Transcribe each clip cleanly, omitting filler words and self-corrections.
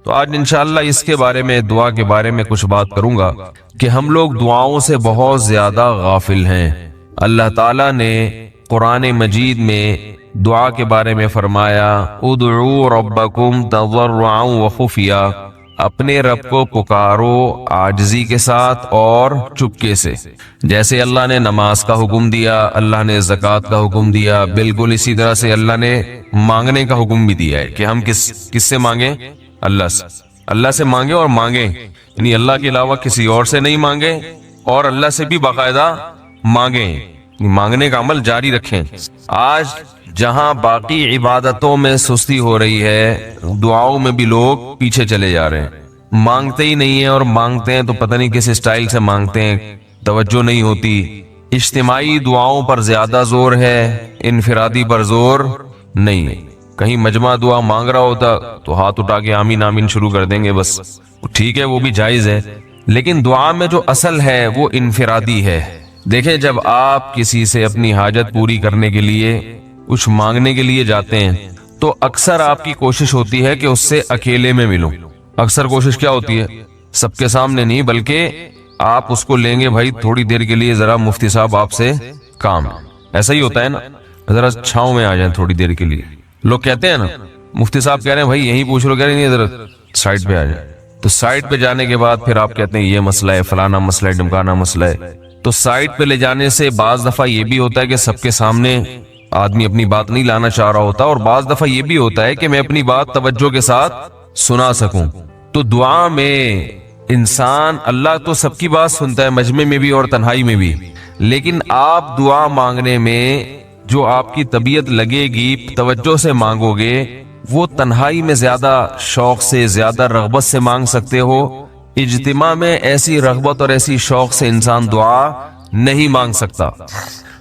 تو آج انشاءاللہ اس کے بارے میں، دعا کے بارے میں کچھ بات کروں گا کہ ہم لوگ دعاؤں سے بہت زیادہ غافل ہیں۔ اللہ تعالیٰ نے قرآن مجید میں دعا کے بارے میں فرمایا ادعوا ربکم تضرعا وخفیا، اپنے رب کو پکارو عاجزی کے ساتھ اور چپکے سے۔ جیسے اللہ نے نماز کا حکم دیا، اللہ نے زکوٰۃ کا حکم دیا، بالکل اسی طرح سے اللہ نے مانگنے کا حکم بھی دیا ہے کہ ہم کس سے مانگیں؟ اللہ سے مانگیں، اور مانگیں یعنی اللہ کے علاوہ کسی اور سے نہیں مانگیں، اور اللہ سے بھی باقاعدہ مانگیں، مانگنے کا عمل جاری رکھیں۔ آج جہاں باقی عبادتوں میں سستی ہو رہی ہے، دعاؤں میں بھی لوگ پیچھے چلے جا رہے ہیں، مانگتے ہی نہیں ہیں، اور مانگتے ہیں تو پتہ نہیں کس اسٹائل سے مانگتے ہیں، توجہ نہیں ہوتی۔ اجتماعی دعاؤں پر زیادہ زور ہے، انفرادی پر زور نہیں ہے۔ کہیں مجمع دعا مانگ رہا ہوتا تو ہاتھ اٹھا کے آمین آمین شروع کر دیں گے، بس ٹھیک ہے، وہ بھی جائز ہے، لیکن دعا میں جو اصل ہے وہ انفرادی ہے۔ دیکھیں، جب آپ کسی سے اپنی حاجت پوری کرنے کے لیے، کچھ مانگنے کے لیے جاتے ہیں تو اکثر آپ کی کوشش ہوتی ہے کہ اس سے اکیلے میں ملوں۔ اکثر کوشش کیا ہوتی ہے؟ سب کے سامنے نہیں، بلکہ آپ اس کو لیں گے، بھائی تھوڑی دیر کے لیے ذرا مفتی صاحب آپ سے کام ہے۔ ایسا ہی ہوتا ہے نا، ذرا چھاؤں میں آ جائیں تھوڑی دیر کے لیے۔ لوگ کہتے ہیں نا، مفتی صاحب کہہ رہے ہیں بھائی یہیں پوچھ لو، کہہ رہے نہیں ذرا سائڈ پہ آ جائیں۔ تو سائڈ پہ جانے کے بعد پھر آپ کہتے ہیں یہ مسئلہ ہے، فلانا مسئلہ ہے، ڈمکانا مسئلہ ہے۔ تو سائڈ پہ لے جانے سے بعض دفعہ یہ بھی ہوتا ہے کہ سب کے سامنے آدمی اپنی بات نہیں لانا چاہ رہا ہوتا، اور بعض دفعہ یہ بھی ہوتا ہے کہ میں اپنی بات توجہ کے ساتھ سنا سکوں۔ تو دعا میں انسان، اللہ تو سب کی بات سنتا ہے، مجمع میں بھی اور تنہائی میں بھی، لیکن آپ دعا مانگنے میں جو آپ کی طبیعت لگے گی، توجہ سے مانگو گے، وہ تنہائی میں زیادہ شوق سے، زیادہ رغبت سے مانگ سکتے ہو۔ اجتماع میں ایسی رغبت اور ایسی شوق سے انسان دعا نہیں مانگ سکتا۔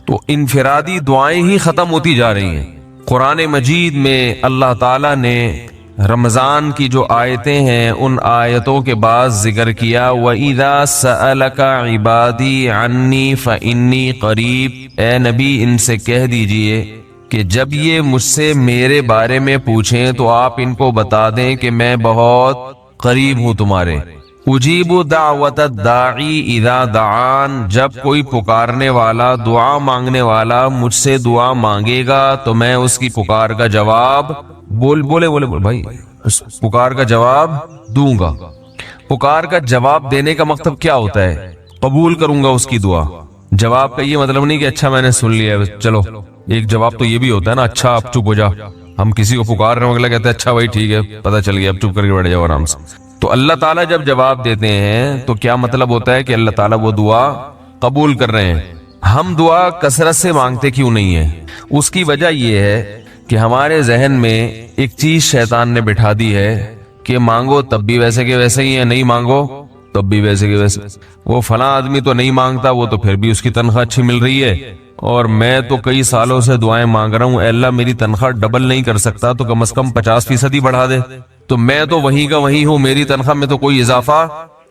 تو انفرادی دعائیں ہی ختم ہوتی جا رہی ہیں۔ قرآن مجید میں اللہ تعالیٰ نے رمضان کی جو آیتیں ہیں، ان آیتوں کے بعد ذکر کیا وَإِذَا سَأَلَكَ عِبَادِي عَنِّي فَإِنِّي قَرِيب، اے نبی ان سے کہہ دیجئے کہ جب یہ مجھ سے میرے بارے میں پوچھیں تو آپ ان کو بتا دیں کہ میں بہت قریب ہوں تمہارے۔ اجیب دعوت الداعی اذا دعان، جب کوئی پکارنے والا، دعا مانگنے والا مجھ سے دعا مانگے گا تو میں اس کی پکار کا جواب بولے بھائی، اس پکار کا جواب دوں گا۔ پکار کا جواب دینے کا مطلب کیا ہوتا ہے؟ قبول کروں گا اس کی دعا۔ جواب کا یہ مطلب نہیں کہ اچھا میں نے سن لیا ہے چلو، ایک جواب تو یہ بھی ہوتا ہے نا، اچھا اب چپ ہو جا۔ ہم کسی کو پکار رہے ہیں، اگلا کہتے ہیں اچھا بھائی ٹھیک ہے، پتہ چل گیا، اب چپ کر کے بیٹھ جاؤ آرام سے۔ تو اللہ تعالیٰ جب جواب دیتے ہیں تو کیا مطلب ہوتا ہے کہ اللہ تعالیٰ وہ دعا قبول کر رہے ہیں۔ ہم دعا کثرت سے مانگتے کیوں نہیں ہیں؟ اس کی وجہ یہ ہے کہ ہمارے ذہن میں ایک چیز شیطان نے بٹھا دی ہے کہ مانگو تب بھی ویسے کے ویسے ہی ہے، نہیں مانگو تب بھی ویسے کے ویسے۔ وہ فلاں آدمی تو نہیں مانگتا، وہ تو پھر بھی اس کی تنخواہ اچھی مل رہی ہے، اور میں تو کئی سالوں سے دعائیں مانگ رہا ہوں، اے اللہ میری تنخواہ ڈبل نہیں کر سکتا تو کم از کم 50% ہی بڑھا دے، تو میں تو وہیں کا وہیں ہوں، میری تنخواہ میں تو کوئی اضافہ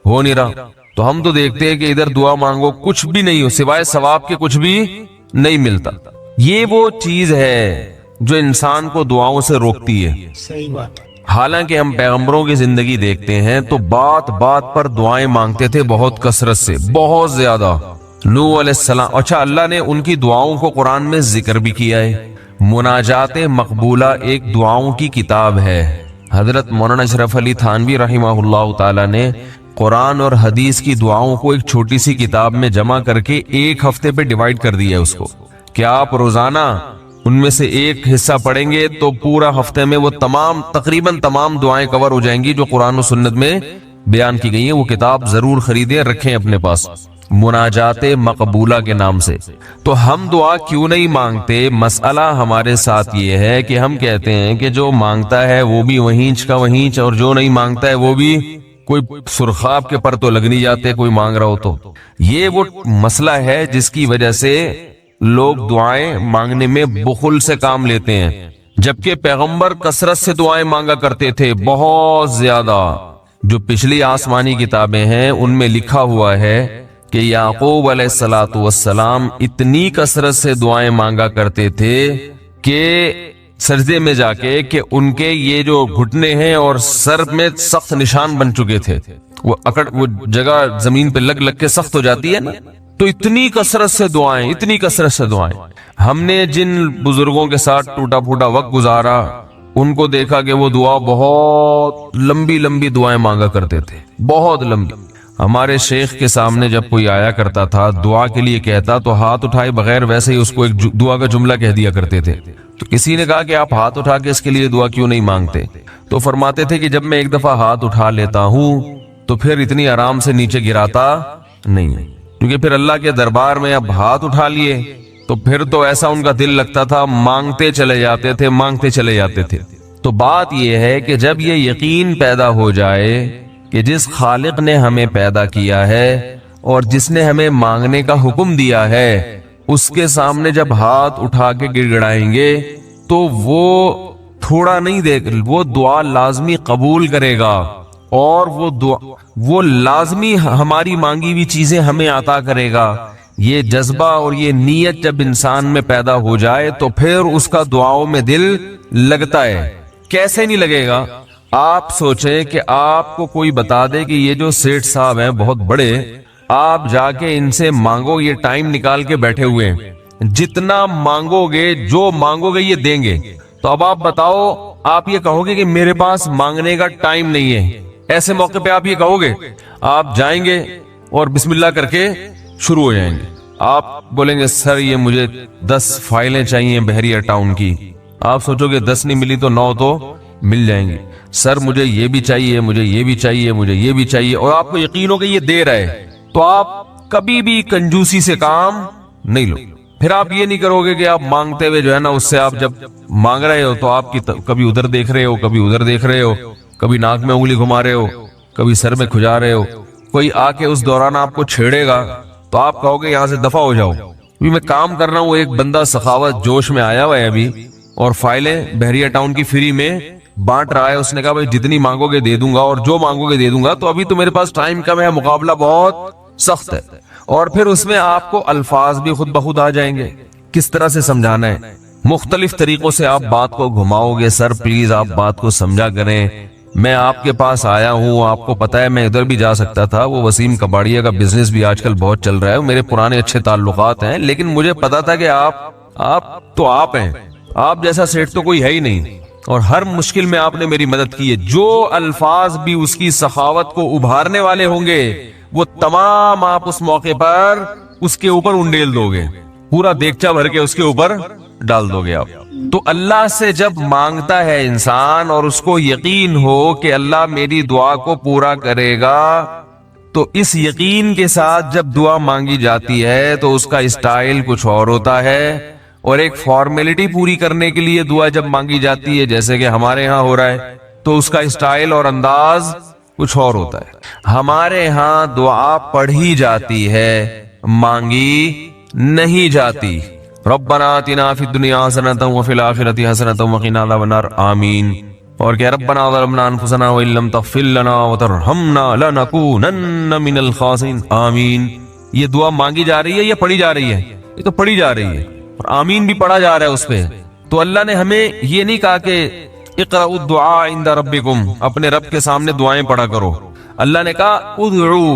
ہو نہیں رہا۔ تو ہم تو دیکھتے ہیں کہ ادھر دعا مانگو کچھ بھی نہیں ہو، سوائے ثواب کے کچھ بھی نہیں ملتا۔ یہ وہ چیز ہے جو انسان کو دعاؤں سے روکتی ہے۔ صحیح بات۔ حالانکہ ہم پیغمبروں کی زندگی دیکھتے ہیں تو بات بات پر دعائیں مانگتے تھے، بہت کثرت سے، بہت زیادہ۔ نوح علیہ السلام، اچھا اللہ نے ان کی دعاؤں کو قرآن میں ذکر بھی کیا ہے۔ مناجات مقبولہ ایک دعاؤں کی کتاب ہے۔ حضرت مولانا اشرف علی تھانوی رحمہ اللہ تعالی نے قرآن اور حدیث کی دعاؤں کو ایک چھوٹی سی کتاب میں جمع کر کے ایک ہفتے پہ ڈیوائیڈ کر دیا ہے اس کو، کہ آپ روزانہ ان میں سے ایک حصہ پڑھیں گے تو پورا ہفتے میں وہ تقریباً تمام دعائیں کور ہو جائیں گی جو قرآن و سنت میں بیان کی گئی ہیں۔ وہ کتاب ضرور خریدیں، رکھیں اپنے پاس، مناجات مقبولہ کے نام سے۔ تو ہم دعا کیوں نہیں مانگتے؟ مسئلہ ہمارے ساتھ یہ ہے کہ ہم کہتے ہیں کہ جو مانگتا ہے وہ بھی وہینچ کا وہینچ، اور جو نہیں مانگتا ہے وہ بھی کوئی سرخاب کے پر تو لگ نہیں جاتے کوئی مانگ رہا ہو تو۔ یہ وہ مسئلہ ہے جس کی وجہ سے لوگ دعائیں مانگنے میں بخل سے کام لیتے ہیں، جبکہ پیغمبر کثرت سے دعائیں مانگا کرتے تھے، بہت زیادہ۔ جو پچھلی آسمانی کتابیں ہیں ان میں لکھا ہوا ہے کہ یعقوب علیہ الصلوۃ والسلام اتنی کثرت سے دعائیں مانگا کرتے تھے کہ سجدے میں جا کے کہ ان کے یہ جو گھٹنے ہیں اور سر میں سخت نشان بن چکے تھے، وہ جگہ زمین پہ لگ کے سخت ہو جاتی ہے نا، تو اتنی کثرت سے دعائیں ہم نے جن بزرگوں کے ساتھ ٹوٹا پھوٹا وقت گزارا ان کو دیکھا کہ وہ دعا بہت لمبی لمبی دعائیں مانگا کرتے تھے، بہت لمبی۔ ہمارے شیخ کے سامنے جب کوئی آیا کرتا تھا دعا کے لیے کہتا تو ہاتھ اٹھائے بغیر ویسے ہی اس کو ایک دعا کا جملہ کہہ دیا کرتے تھے۔ تو کسی نے کہا کہ آپ ہاتھ اٹھا کے اس کے لیے دعا کیوں نہیں مانگتے؟ تو فرماتے تھے کہ جب میں ایک دفعہ ہاتھ اٹھا لیتا ہوں تو پھر اتنی آرام سے نیچے گراتا نہیں، کیونکہ پھر اللہ کے دربار میں اب ہاتھ اٹھا لیے تو پھر تو ایسا ان کا دل لگتا تھا، مانگتے چلے جاتے تھے۔ تو بات یہ ہے کہ جب یہ یقین پیدا ہو جائے کہ جس خالق نے ہمیں پیدا کیا ہے اور جس نے ہمیں مانگنے کا حکم دیا ہے اس کے سامنے جب ہاتھ اٹھا کے گڑ گڑائیں گے تو وہ تھوڑا نہیں دے، وہ دعا لازمی قبول کرے گا اور وہ لازمی ہماری مانگی ہوئی چیزیں ہمیں عطا کرے گا۔ یہ جذبہ اور یہ نیت جب انسان میں پیدا ہو جائے تو پھر اس کا دعاؤں میں دل لگتا ہے۔ کیسے نہیں لگے گا؟ آپ سوچیں کہ آپ کو کوئی بتا دے کہ یہ جو سیٹھ صاحب ہیں بہت بڑے، آپ جا کے ان سے مانگو، یہ ٹائم نکال کے بیٹھے ہوئے ہیں، جتنا مانگو گے جو مانگو گے یہ دیں گے، تو اب آپ بتاؤ آپ یہ کہو گے کہ میرے پاس مانگنے کا ٹائم نہیں ہے؟ ایسے موقع پہ آپ یہ کہو گے؟ آپ جائیں گے اور بسم اللہ کر کے شروع ہو جائیں گے۔ آپ بولیں گے سر یہ مجھے 10 فائلیں چاہیے بحریہ ٹاؤن کی، آپ سوچو گے 10 نہیں ملی تو 9 تو مل جائیں گی۔ سر مجھے یہ بھی چاہیے، مجھے یہ بھی چاہیے، مجھے یہ بھی چاہیے، اور آپ کو یقین ہو کہ یہ دے رہے تو آپ کبھی بھی کنجوسی سے کام نہیں لو۔ پھر آپ یہ نہیں کرو گے کہ آپ مانگتے ہوئے جو ہے نا اس سے آپ جب مانگ رہے ہو تو آپ کی کبھی ادھر دیکھ رہے ہو، کبھی ادھر دیکھ رہے ہو، کبھی ناک میں انگلی گھما رہے ہو، کبھی سر میں کھجا رہے ہو، کوئی آ کے اس دوران آپ کو چھیڑے گا تو آپ کہو گے یہاں سے دفع ہو جاؤ، ابھی میں کام کر رہا ہوں۔ ایک بندہ سخاوت جوش میں آیا ہوا ہے ابھی اور فائلیں بحریہ ٹاؤن کی فری میں بانٹ رہا ہے، اس نے کہا بھائی جتنی مانگو گے دے دوں گا اور جو مانگو گے دے دوں گا، تو ابھی تو میرے پاس ٹائم کم ہے، مقابلہ بہت سخت ہے۔ اور پھر اس میں آپ کو الفاظ بھی خود بخود آ جائیں گے، کس طرح سے سمجھانا ہے، مختلف طریقوں سے آپ بات کو گھماؤ گے۔ سر پلیز آپ بات کو سمجھا کریں، میں آپ کے پاس آیا ہوں، آپ کو پتا ہے میں ادھر بھی جا سکتا تھا، وہ وسیم کباڑیا کا بزنس بھی آج کل بہت چل رہا ہے، میرے پرانے اچھے تعلقات ہیں، لیکن مجھے پتا تھا کہ آپ ہیں، آپ جیسا سیٹ تو کوئی ہے ہی نہیں، اور ہر مشکل میں آپ نے میری مدد کی ہے۔ جو الفاظ بھی اس کی سخاوت کو ابھارنے والے ہوں گے وہ تمام آپ اس موقع پر اس کے اوپر انڈیل دو گے، پورا دیگچا بھر کے اس کے اوپر ڈال دو گے آپ۔ تو اللہ سے جب مانگتا ہے انسان اور اس کو یقین ہو کہ اللہ میری دعا کو پورا کرے گا، تو اس یقین کے ساتھ جب دعا مانگی جاتی ہے تو اس کا اسٹائل کچھ اور ہوتا ہے، اور ایک فارمیلٹی پوری کرنے کے لیے دعا جب مانگی جاتی ہے جیسے کہ ہمارے ہاں ہو رہا ہے تو اس کا اسٹائل اور انداز کچھ اور ہوتا ہے۔ ہمارے ہاں دعا پڑھی جاتی ہے، مانگی نہیں جاتی۔ ربنا آتنا فی الدنیا حسنۃ وفی الآخرۃ حسنۃ وقنا عذاب النار، آمین۔ اور کہ ربنا ظلمنا انفسنا وان لم تغفر لنا وترحمنا لنکونن من الخاسرین، آمین۔ یہ دعا مانگی جا رہی ہے یا پڑھی جا رہی ہے؟ یہ تو پڑھی جا رہی ہے، اور آمین بھی پڑھا جا رہا ہے اس پہ۔ تو اللہ نے ہمیں یہ نہیں کہا کہ اقرأوا الدعاء عند ربکم، اپنے رب کے سامنے دعائیں پڑھا کرو۔ اللہ نے کہا ادعو،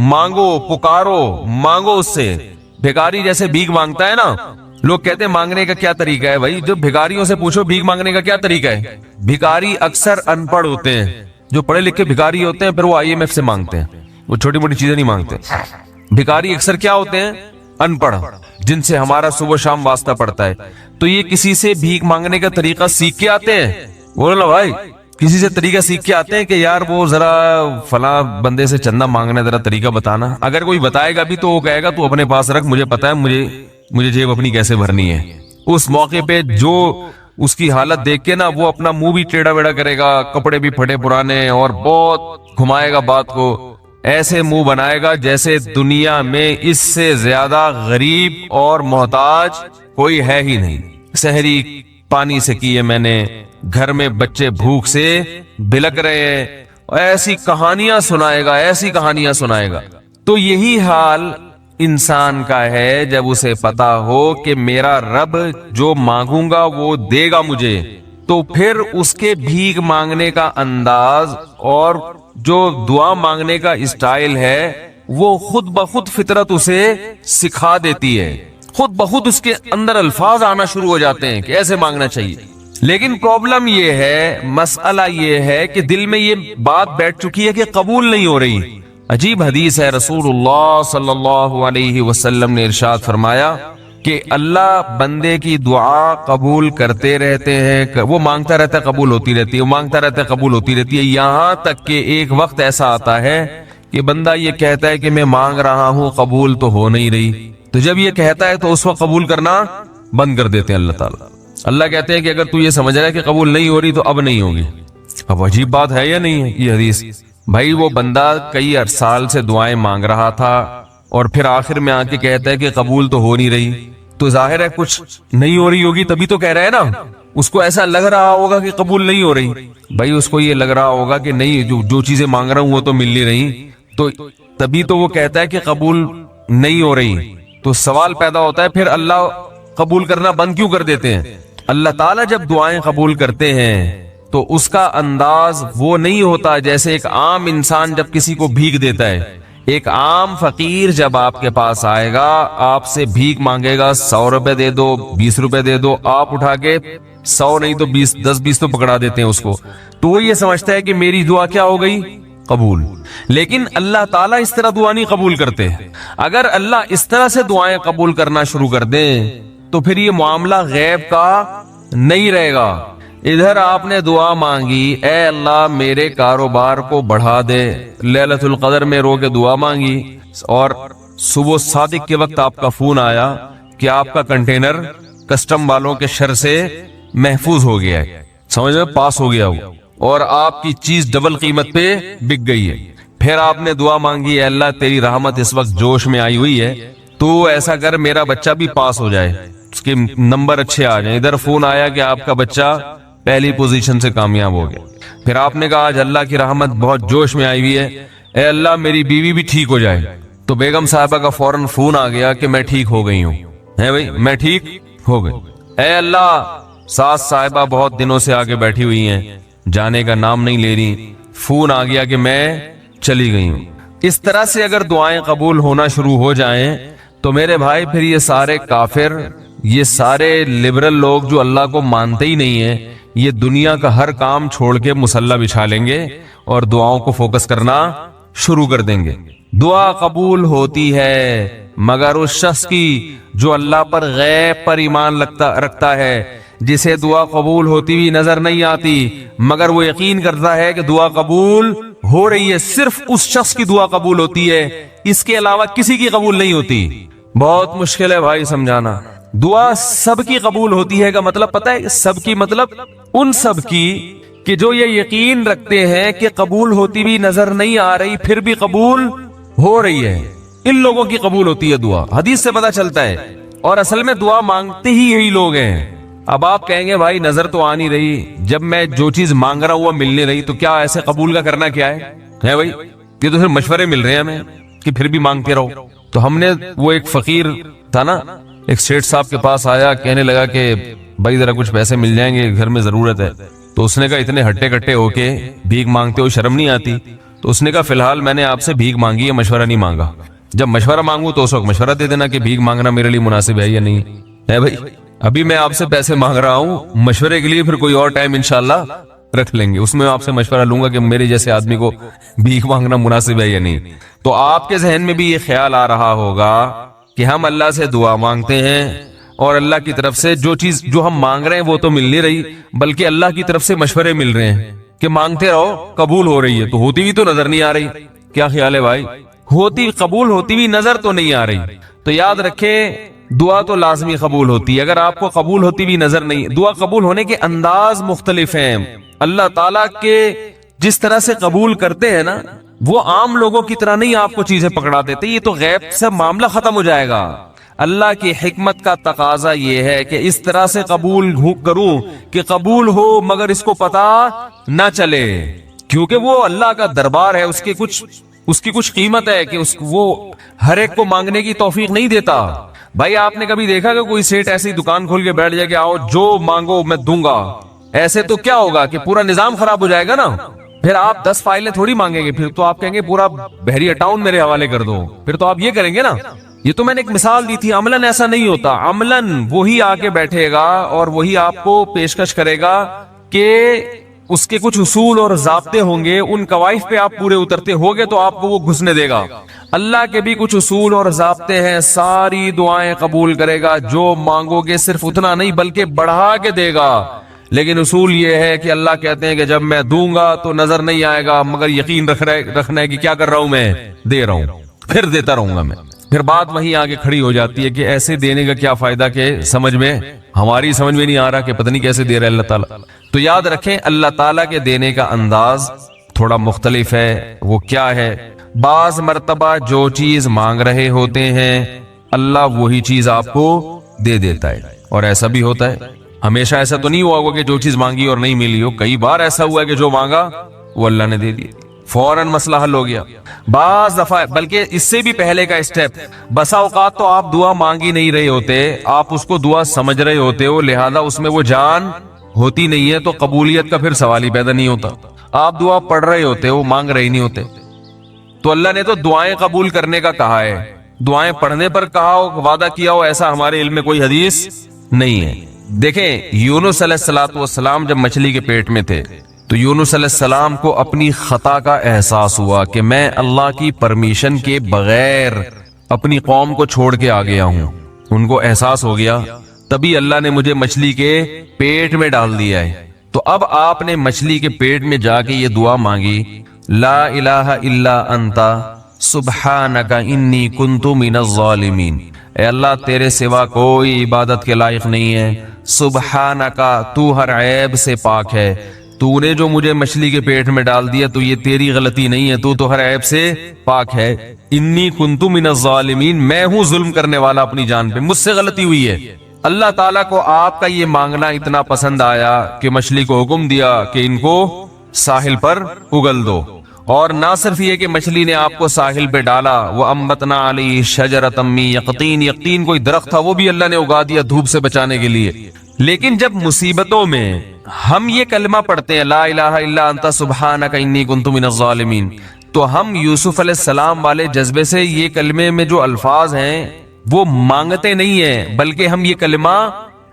مانگو، پکارو، مانگو اس سے۔ بھیکاری جیسے بھیک مانگتا ہے نا، لوگ کہتے ہیں مانگنے کا کیا طریقہ ہے؟ بھائی جو بھیکاریوں سے پوچھو بھیک مانگنے کا کیا طریقہ ہے۔ بھیکاری اکثر ان پڑھ ہوتے ہیں، جو پڑھے لکھے بھیکاری ہوتے ہیں پھر وہ IMF سے مانگتے ہیں، وہ چھوٹی موٹی چیزیں نہیں مانگتے۔ بھیکاری اکثر کیا ہوتے ہیں؟ ان پڑھ، جن سے ہمارا صبح شام واسطہ پڑتا ہے۔ تو یہ کسی سے بھیک مانگنے کا طریقہ سیکھ کے آتے ہیں؟ بولو نا بھائی، کسی سے طریقہ سیکھ کے آتے ہیں کہ یار وہ ذرا فلاں بندے سے چندہ مانگنا، ذرا طریقہ بتانا۔ اگر کوئی بتائے گا بھی تو وہ کہے گا تو اپنے پاس رکھ، مجھے پتا ہے مجھے جیب اپنی کیسے بھرنی ہے۔ اس موقع پہ جو اس کی حالت دیکھ کے نا وہ اپنا منہ بھی ٹیڑھا ویڑھا کرے گا، کپڑے بھی پھٹے پرانے، اور بہت گھمائے گا بات کو، ایسے منہ بنائے گا جیسے دنیا میں اس سے زیادہ غریب اور محتاج کوئی ہے ہی نہیں۔ سحری پانی سے کی ہے میں نے، گھر میں بچے بھوک سے بلک رہے ہیں، ایسی کہانیاں سنائے گا، ایسی کہانیاں سنائے گا۔ تو یہی حال انسان کا ہے جب اسے پتا ہو کہ میرا رب جو مانگوں گا وہ دے گا مجھے، تو پھر اس کے بھیک مانگنے کا انداز اور جو دعا مانگنے کا اسٹائل ہے وہ خود بخود فطرت اسے سکھا دیتی ہے، خود بخود اس کے اندر الفاظ آنا شروع ہو جاتے ہیں کہ ایسے مانگنا چاہیے۔ لیکن پرابلم یہ ہے، مسئلہ یہ ہے کہ دل میں یہ بات بیٹھ چکی ہے کہ قبول نہیں ہو رہی۔ عجیب حدیث ہے، رسول اللہ صلی اللہ علیہ وسلم نے ارشاد فرمایا کہ اللہ بندے کی دعا قبول کرتے رہتے ہیں، وہ مانگتا رہتا ہے قبول ہوتی رہتی ہے، وہ مانگتا رہتا ہے قبول ہوتی رہتی ہے، یہاں تک کہ ایک وقت ایسا آتا ہے کہ بندہ یہ کہتا ہے کہ میں مانگ رہا ہوں قبول تو ہو نہیں رہی، تو جب یہ کہتا ہے تو اس وقت قبول کرنا بند کر دیتے ہیں اللہ تعالیٰ۔ اللہ کہتے ہیں کہ اگر تو یہ سمجھ رہا ہے کہ قبول نہیں ہو رہی تو اب نہیں ہوگی۔ اب عجیب بات ہے یا نہیں ہے یہ حدیث؟ بھائی وہ بندہ کئی سال سے دعائیں مانگ رہا تھا اور پھر آخر میں آ کے کہتا ہے کہ قبول تو ہو نہیں رہی، تو ظاہر ہے کچھ نہیں ہو رہی ہوگی، تبھی تو کہہ رہا ہے نا۔ اس کو ایسا لگ رہا ہوگا کہ قبول نہیں ہو رہی، بھائی اس کو یہ لگ رہا ہوگا کہ نہیں، جو چیزیں مانگ رہا ہوں وہ تو مل نہیں رہی، تو تبھی تو وہ کہتا ہے کہ قبول نہیں ہو رہی۔ تو سوال پیدا ہوتا ہے پھر اللہ قبول کرنا بند کیوں کر دیتے ہیں؟ اللہ تعالیٰ جب دعائیں قبول کرتے ہیں تو اس کا انداز وہ نہیں ہوتا جیسے ایک عام انسان جب کسی کو بھیک دیتا ہے۔ ایک عام فقیر جب آپ کے پاس آئے گا، آپ سے بھیک مانگے گا، 100 روپے دے دو، 20 روپے دے دو، آپ اٹھا کے 100 نہیں تو 10-20 تو پکڑا دیتے ہیں اس کو، تو وہ یہ سمجھتا ہے کہ میری دعا کیا ہو گئی؟ قبول۔ لیکن اللہ تعالیٰ اس طرح دعا نہیں قبول کرتے۔ اگر اللہ اس طرح سے دعائیں قبول کرنا شروع کر دیں تو پھر یہ معاملہ غیب کا نہیں رہے گا۔ ادھر آپ نے دعا مانگی، اے اللہ میرے کاروبار کو بڑھا دے، لیلۃ القدر میں رو کے دعا مانگی، اور صبح صادق کے وقت آپ کا فون آیا کہ آپ کا کنٹینر کسٹم والوں کے شر سے محفوظ ہو گیا ہے، سمجھ میں پاس ہو گیا ہو، اور آپ کی چیز ڈبل قیمت پہ بک گئی ہے۔ پھر آپ نے دعا مانگی، اے اللہ تیری رحمت اس وقت جوش میں آئی ہوئی ہے، تو ایسا کر میرا بچہ بھی پاس ہو جائے، اس کے نمبر اچھے آ جائیں۔ ادھر فون آیا کہ آپ کا بچہ پہلی پوزیشن سے کامیاب ہو گیا۔ پھر آپ نے کہا آج اللہ کی رحمت بہت جوش میں آئی ہوئی ہے، اے اللہ میری بیوی بھی ٹھیک ہو جائے، تو بیگم صاحبہ کا فوراً فون آ گیا کہ میں ٹھیک ہو گئی ہوں، ہے بھائی میں ٹھیک ہو گئی۔ اے اللہ ساس صاحبہ بہت دنوں سے آگے بیٹھی ہوئی ہیں، جانے کا نام نہیں لے رہی، فون آ گیا کہ میں چلی گئی ہوں۔ اس طرح سے اگر دعائیں قبول ہونا شروع ہو جائیں تو میرے بھائی پھر یہ سارے کافر، یہ سارے لبرل لوگ جو اللہ کو مانتے ہی نہیں ہیں، یہ دنیا کا ہر کام چھوڑ کے مصلی بچھا لیں گے اور دعاؤں کو فوکس کرنا شروع کر دیں گے۔ دعا قبول ہوتی ہے مگر اس شخص کی جو اللہ پر غیب پر ایمان رکھتا ہے، جسے دعا قبول ہوتی بھی نظر نہیں آتی مگر وہ یقین کرتا ہے کہ دعا قبول ہو رہی ہے۔ صرف اس شخص کی دعا قبول ہوتی ہے، اس کے علاوہ کسی کی قبول نہیں ہوتی۔ بہت مشکل ہے بھائی سمجھانا۔ دعا سب کی قبول ہوتی ہے کا مطلب پتہ ہے؟ سب کی مطلب ان سب کی کہ جو یہ یقین رکھتے ہیں کہ قبول ہوتی بھی نظر نہیں آ رہی پھر بھی قبول ہو رہی ہے، ان لوگوں کی قبول ہوتی ہے دعا۔ حدیث سے پتہ چلتا ہے، اور اصل میں دعا مانگتے ہی یہی لوگ ہیں۔ اب آپ کہیں گے بھائی نظر تو آ نہیں رہی، جب میں جو چیز مانگ رہا ہوں وہ مل نہیں رہی، تو کیا ایسے قبول کا کرنا کیا ہے بھائی؟ یہ تو صرف مشورے مل رہے ہیں ہمیں کہ پھر بھی مانگتے رہو۔ تو ہم نے وہ ایک فقیر تھا نا، ایک سیٹ صاحب کے پاس آیا، کہنے لگا کہ بھائی ذرا کچھ پیسے مل جائیں گے، گھر میں ضرورت ہے۔ تو اس نے کہا اتنے ہٹے کٹے ہو کے بھیک مانگتے ہو شرم نہیں آتی؟ تو اس نے کہا فی الحال میں نے آپ سے بھیک مانگی ہے، مشورہ نہیں مانگا، جب مشورہ مانگوں تو اس وقت مشورہ دے دینا کہ بھیک مانگنا میرے لیے مناسب ہے یا نہیں ہے بھائی۔ ابھی میں آپ سے پیسے مانگ رہا ہوں، مشورے کے لیے پھر کوئی اور ٹائم انشاءاللہ رکھ لیں گے، اس میں آپ سے مشورہ لوں گا کہ میرے جیسے آدمی کو بھیک مانگنا مناسب ہے یا نہیں۔ تو آپ کے ذہن میں بھی یہ خیال آ رہا ہوگا کہ ہم اللہ سے دعا مانگتے ہیں اور اللہ کی طرف سے جو چیز جو ہم مانگ رہے ہیں وہ تو مل نہیں رہی، بلکہ اللہ کی طرف سے مشورے مل رہے ہیں کہ مانگتے رہو قبول ہو رہی ہے، تو ہوتی بھی تو نظر نہیں آ رہی۔ کیا خیال ہے بھائی؟ قبول ہوتی بھی نظر تو نہیں آ رہی۔ تو یاد رکھیں دعا تو لازمی قبول ہوتی ہے، اگر آپ کو قبول ہوتی بھی نظر نہیں، دعا قبول ہونے کے انداز مختلف ہیں۔ اللہ تعالیٰ کے جس طرح سے قبول کرتے ہیں نا، وہ عام لوگوں کی طرح نہیں آپ کو چیزیں پکڑا دیتے، یہ تو غیب سے معاملہ ختم ہو جائے گا۔ اللہ کی حکمت کا تقاضا یہ ہے کہ اس طرح سے قبول کروں کہ قبول ہو مگر اس کو پتا نہ چلے، کیونکہ وہ اللہ کا دربار ہے، اس کی کچھ قیمت ہے کہ وہ ہر ایک کو مانگنے کی توفیق نہیں دیتا. بھائی آپ نے کبھی دیکھا کہ کوئی سیٹ ایسی دکان کھول کے بیٹھ جائے کہ آؤ جو مانگو میں دوں گا؟ ایسے تو کیا ہوگا کہ پورا نظام خراب ہو جائے گا نا. پھر آپ 10 فائلیں تھوڑی مانگیں گے, پھر تو آپ کہیں گے پورا بحری اکاؤنٹ میرے حوالے کر دو, پھر تو آپ یہ کریں گے نا. یہ تو میں نے ایک مثال دی تھی. عملاً ایسا نہیں ہوتا. عملاً وہی آ کے بیٹھے گا اور وہی آپ کو پیشکش کرے گا کہ اس کے کچھ اصول اور ضابطے ہوں گے, ان قواعد پہ آپ پورے اترتے ہوگے تو آپ کو وہ گھسنے دے گا. اللہ کے بھی کچھ اصول اور ضابطے ہیں, ساری دعائیں قبول کرے گا, جو مانگو گے صرف اتنا نہیں بلکہ بڑھا کے دے گا. لیکن اصول یہ ہے کہ اللہ کہتے ہیں کہ جب میں دوں گا تو نظر نہیں آئے گا, مگر یقین رکھنا ہے کہ کیا کر رہا ہوں, میں دے رہا ہوں, پھر دیتا رہوں گا میں. پھر بات وہیں آگے کھڑی ہو جاتی ہے کہ ایسے دینے کا کیا فائدہ, کہ ہماری سمجھ میں نہیں آ رہا کہ پتہ نہیں کیسے دے رہا ہے اللہ تعالیٰ. تو یاد رکھیں اللہ تعالیٰ کے دینے کا انداز تھوڑا مختلف ہے. وہ کیا ہے؟ بعض مرتبہ جو چیز مانگ رہے ہوتے ہیں اللہ وہی چیز آپ کو دے دیتا ہے, اور ایسا بھی ہوتا ہے. ہمیشہ ایسا تو نہیں ہوا ہوگا کہ جو چیز مانگی اور نہیں ملی ہو. کئی بار ایسا ہوا ہے کہ جو مانگا وہ اللہ نے دے دیا, فوراً مسئلہ حل ہو گیا. بعض دفعہ بلکہ اس سے بھی پہلے کا اسٹیپ, بسا اوقات تو آپ دعا مانگ ہی نہیں رہے ہوتے, آپ اس کو دعا سمجھ رہے ہوتے ہو, لہذا اس میں وہ جان ہوتی نہیں ہے, تو قبولیت کا پھر سوال ہی پیدا نہیں ہوتا. آپ دعا پڑھ رہے ہوتے ہو, مانگ رہے نہیں ہوتے. تو اللہ نے تو دعائیں قبول کرنے کا کہا ہے, دعائیں پڑھنے پر کہا ہو, وعدہ کیا ہو, ایسا ہمارے علم میں کوئی حدیث نہیں ہے. دیکھیں یونس علیہ السلام جب مچھلی کے پیٹ میں تھے تو یونس علیہ السلام کو اپنی خطا کا احساس ہوا کہ میں اللہ کی پرمیشن کے بغیر اپنی قوم کو چھوڑ کے آ گیا ہوں. ان کو احساس ہو گیا, تبھی اللہ نے مجھے مچھلی کے پیٹ میں ڈال دیا ہے. تو اب آپ نے مچھلی کے پیٹ میں جا کے یہ دعا مانگی, لا الہ الا انت سبحانک انی کنت من الظالمین. اے اللہ تیرے سوا کوئی عبادت کے لائق نہیں ہے, سبحانک تو ہر عیب سے پاک ہے, تو نے جو مجھے مچھلی کے پیٹ میں ڈال دیا تو یہ تیری غلطی نہیں ہے, تو ہر عیب سے پاک ہے. انی کنت من الظالمین, میں ہوں ظلم کرنے والا اپنی جان پہ, مجھ سے غلطی ہوئی ہے. اللہ تعالیٰ کو آپ کا یہ مانگنا اتنا پسند آیا کہ مچھلی کو حکم دیا کہ ان کو ساحل پر اگل دو. اور نہ صرف یہ کہ مچھلی نے آپ کو ساحل پہ ڈالا, وہ انبتنا علیہ شجرۃ من یقطین, یقطین کوئی درخت تھا وہ بھی اللہ نے اگا دیا دھوپ سے بچانے کے لیے. لیکن جب مصیبتوں میں ہم یہ کلمہ پڑھتے ہیں لا الہ الا انت سبحانک انی کنت من الظالمین, تو ہم یوسف علیہ السلام والے جذبے سے یہ کلمے میں جو الفاظ ہیں وہ مانگتے نہیں ہیں بلکہ ہم یہ کلمہ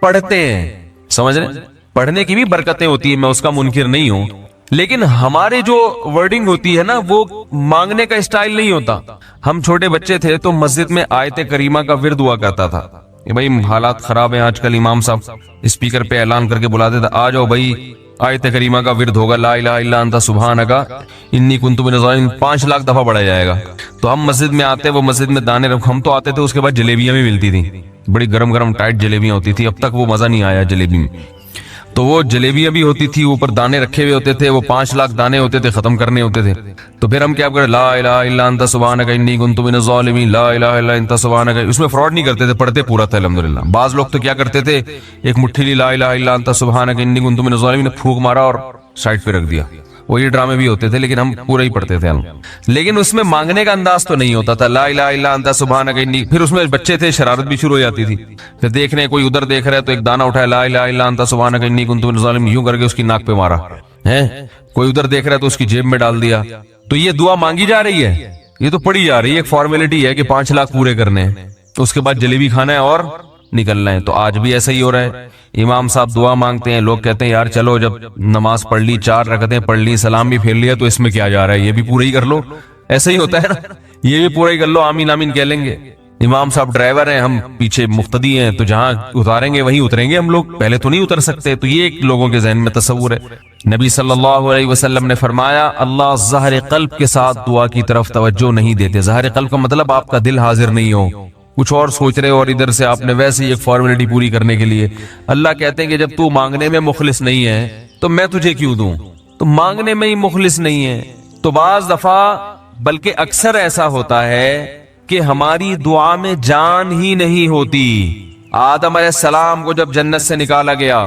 پڑھتے ہیں. سمجھ رہے ہیں؟ پڑھنے کی بھی برکتیں ہوتی ہیں, میں اس کا منکر نہیں ہوں, لیکن ہمارے جو ورڈنگ ہوتی ہے نا وہ مانگنے کا اسٹائل نہیں ہوتا. ہم چھوٹے بچے تھے تو مسجد میں آیت کریمہ کا ورد ہوا کرتا تھا کہ بھائی حالات خراب ہیں آج کل, امام صاحب اسپیکر پہ اعلان کر کے بلاتے تھے, آ جاؤ بھائی آیت کریمہ کا ورد ہوگا, لا الہ الا انت سبحانک انی کنت من الظالمین, 5 لاکھ دفعہ پڑھا جائے گا. تو ہم مسجد میں آتے, وہ مسجد میں دانے ہم تو آتے تھے, اس کے بعد جلیبیاں بھی ملتی تھیں, بڑی گرم گرم ٹائٹ جلیبیاں ہوتی تھی. اب تک وہ مزہ نہیں آیا جلیبی میں. تو وہ جلیبیاں بھی ہوتی تھی, اوپر دانے رکھے ہوئے ہوتے تھے, وہ 5 لاکھ دانے ہوتے تھے, ختم کرنے ہوتے تھے. تو پھر ہم کیا کریں, لا الہ الا انت سبحانک انی کنت من الظالمین, لا الہ الا انت سبحانک. اس میں فراڈ نہیں کرتے تھے, پڑھتے پورا تھا الحمدللہ. بعض لوگ تو کیا کرتے تھے, ایک مٹھی لی لا الہ الا انت سبحانک انی کنت من الظالمین, پھونک مارا اور سائڈ پہ رکھ دیا. وہ یہ ڈرامے بھی ہوتے تھے, لیکن ہم پورا ہی پڑھتے تھے. لیکن اس میں مانگنے کا انداز تو نہیں ہوتا تھا, لا الہ الا انت سبحانک انی. پھر اس میں بچے تھے, شرارت بھی شروع ہو جاتی تھی. پھر دیکھ رہے کوئی ادھر دیکھ رہا ہے تو ایک دانا اٹھایا, لا الہ الا انت سبحانک انی کنت من الظالمین, یوں کر کے اس کی ناک پہ مارا ہے. کوئی ادھر دیکھ رہا ہے تو اس کی جیب میں ڈال دیا. تو یہ دعا مانگی جا رہی ہے, یہ تو پڑھی جا رہی ہے, ایک فارمیلٹی ہے کہ 5 لاکھ پورے کرنے ہیں, تو اس کے بعد جلیبی کھانا ہے اور نکلنا ہے. تو آج بھی ایسا ہی ہو رہا ہے. امام صاحب دعا مانگتے ہیں, لوگ کہتے ہیں یار چلو جب نماز پڑھ لی, 4 رکعتیں پڑھ لی, سلام بھی پھیر لیا, تو اس میں کیا جا رہا ہے, یہ بھی پورا ہی کر لو. ایسا ہی ہوتا ہے نا, یہ بھی پورا ہی کر لو, آمین آمین کہہ لیں گے. امام صاحب ڈرائیور ہیں, ہم پیچھے مقتدی ہیں, تو جہاں اتاریں گے وہیں اتریں گے ہم لوگ, پہلے تو نہیں اتر سکتے. تو یہ ایک لوگوں کے ذہن میں تصور ہے. نبی صلی اللہ علیہ وسلم نے فرمایا اللہ ظاہر قلب کے ساتھ دعا کی طرف توجہ نہیں دیتے. ظاہر قلب کا مطلب آپ کا دل حاضر نہیں ہو, کچھ اور سوچ رہے ہو, اور ادھر سے آپ نے ویسے ہی ایک فارمیلٹی پوری کرنے کے لیے. اللہ کہتے ہیں کہ جب تو مانگنے میں مخلص نہیں ہے تو میں تجھے کیوں دوں. تو مانگنے میں ہی مخلص نہیں ہے. تو بعض دفعہ بلکہ اکثر ایسا ہوتا ہے کہ ہماری دعا میں جان ہی نہیں ہوتی. آدم علیہ السلام کو جب جنت سے نکالا گیا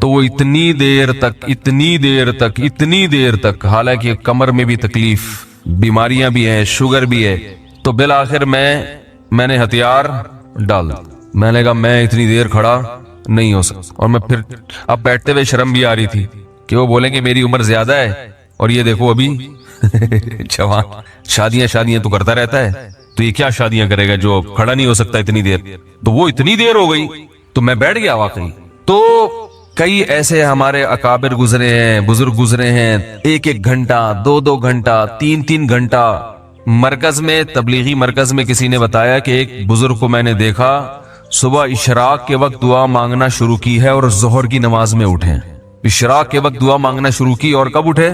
تو وہ اتنی دیر تک حالانکہ کمر میں بھی تکلیف، بیماریاں بھی ہیں، شوگر بھی ہے، تو بالآخر میں نے ہتھیار ڈال، میں نے کہا میں اتنی دیر کھڑا نہیں ہو سکتا. اور میں پھر اب بیٹھتے ہوئے شرم بھی آ رہی تھی کہ وہ بولیں کہ میری عمر زیادہ ہے اور یہ دیکھو ابھی جوان، شادیاں تو کرتا رہتا ہے، تو یہ کیا شادیاں کرے گا جو کھڑا نہیں ہو سکتا اتنی دیر. تو وہ اتنی دیر ہو گئی تو میں بیٹھ گیا واقعی. تو کئی ایسے ہمارے اکابر گزرے ہیں، بزرگ گزرے ہیں، 1 گھنٹہ 2 گھنٹہ 3 گھنٹہ. مرکز میں، تبلیغی مرکز میں کسی نے بتایا کہ ایک بزرگ کو میں نے دیکھا صبح اشراق کے وقت دعا مانگنا شروع کی ہے اور ظہر کی نماز میں اٹھے. اشراق کے وقت دعا مانگنا شروع کی اور کب اٹھے؟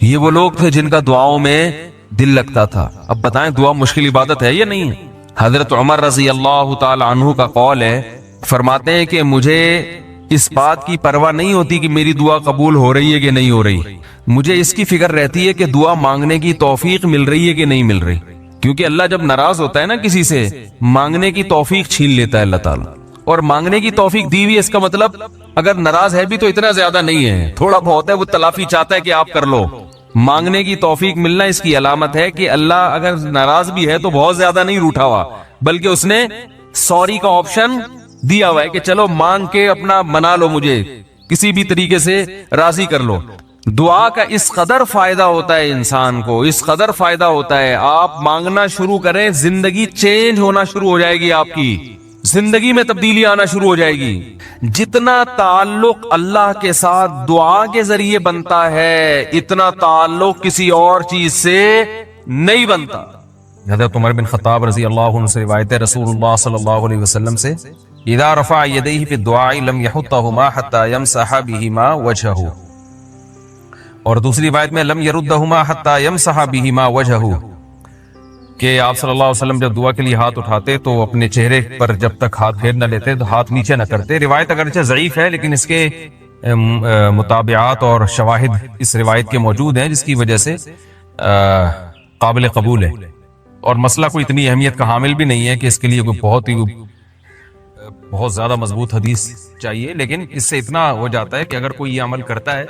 یہ وہ لوگ تھے جن کا دعاؤں میں دل لگتا تھا. اب بتائیں دعا مشکل عبادت ہے یا نہیں ہے؟ حضرت عمر رضی اللہ تعالی عنہ کا قول ہے، فرماتے ہیں کہ مجھے اس بات کی پرواہ نہیں ہوتی کہ میری دعا قبول ہو رہی ہے کہ نہیں ہو رہی، مجھے اس کی فکر رہتی ہے کہ دعا مانگنے کی توفیق مل رہی ہے کہ نہیں مل رہی. کیونکہ اللہ جب ناراض ہوتا ہے نا کسی سے، مانگنے کی توفیق چھین لیتا ہے اللہ تعالیٰ. اور مانگنے کی توفیق دی ہوئی، اس کا مطلب اگر ناراض ہے بھی تو اتنا زیادہ نہیں ہے، تھوڑا بہت ہے، وہ تلافی چاہتا ہے کہ آپ کر لو. مانگنے کی توفیق ملنا اس کی علامت ہے کہ اللہ اگر ناراض بھی ہے تو بہت زیادہ نہیں روٹھا ہوا، بلکہ اس نے سوری کا آپشن دیا ہوا ہے کہ چلو مانگ کے اپنا منا لو، مجھے کسی بھی طریقے سے راضی کر لو. دعا کا اس قدر فائدہ ہوتا ہے انسان کو، اس قدر فائدہ ہوتا ہے. آپ مانگنا شروع کریں، زندگی چینج ہونا شروع ہو جائے گی، آپ کی زندگی میں تبدیلی آنا شروع ہو جائے گی. جتنا تعلق اللہ کے ساتھ دعا کے ذریعے بنتا ہے، اتنا تعلق کسی اور چیز سے نہیں بنتا. حضرت عمر بن خطاب رضی اللہ عنہ سے روایت ہے رسول اللہ صلی اللہ علیہ وسلم سے، اذا رفع یدیہ فی الدعاء لم یحطہما حتی یمسح بہما وجہہ، اور دوسری روایت میں لم یردہما حتی یمسح بہما وجہہ، کہ آپ صلی اللہ علیہ وسلم جب دعا کے لیے ہاتھ اٹھاتے تو اپنے چہرے پر جب تک ہاتھ پھیر نہ لیتے تو ہاتھ نیچے نہ کرتے. روایت اگرچہ ضعیف ہے لیکن اس کے مطابعات اور شواہد اس روایت کے موجود ہیں، جس کی وجہ سے قابل قبول ہے. اور مسئلہ کوئی اتنی اہمیت کا حامل بھی نہیں ہے کہ اس کے لیے کوئی بہت زیادہ مضبوط حدیث چاہیے، لیکن اس سے اتنا ہو جاتا ہے کہ اگر کوئی یہ عمل کرتا ہے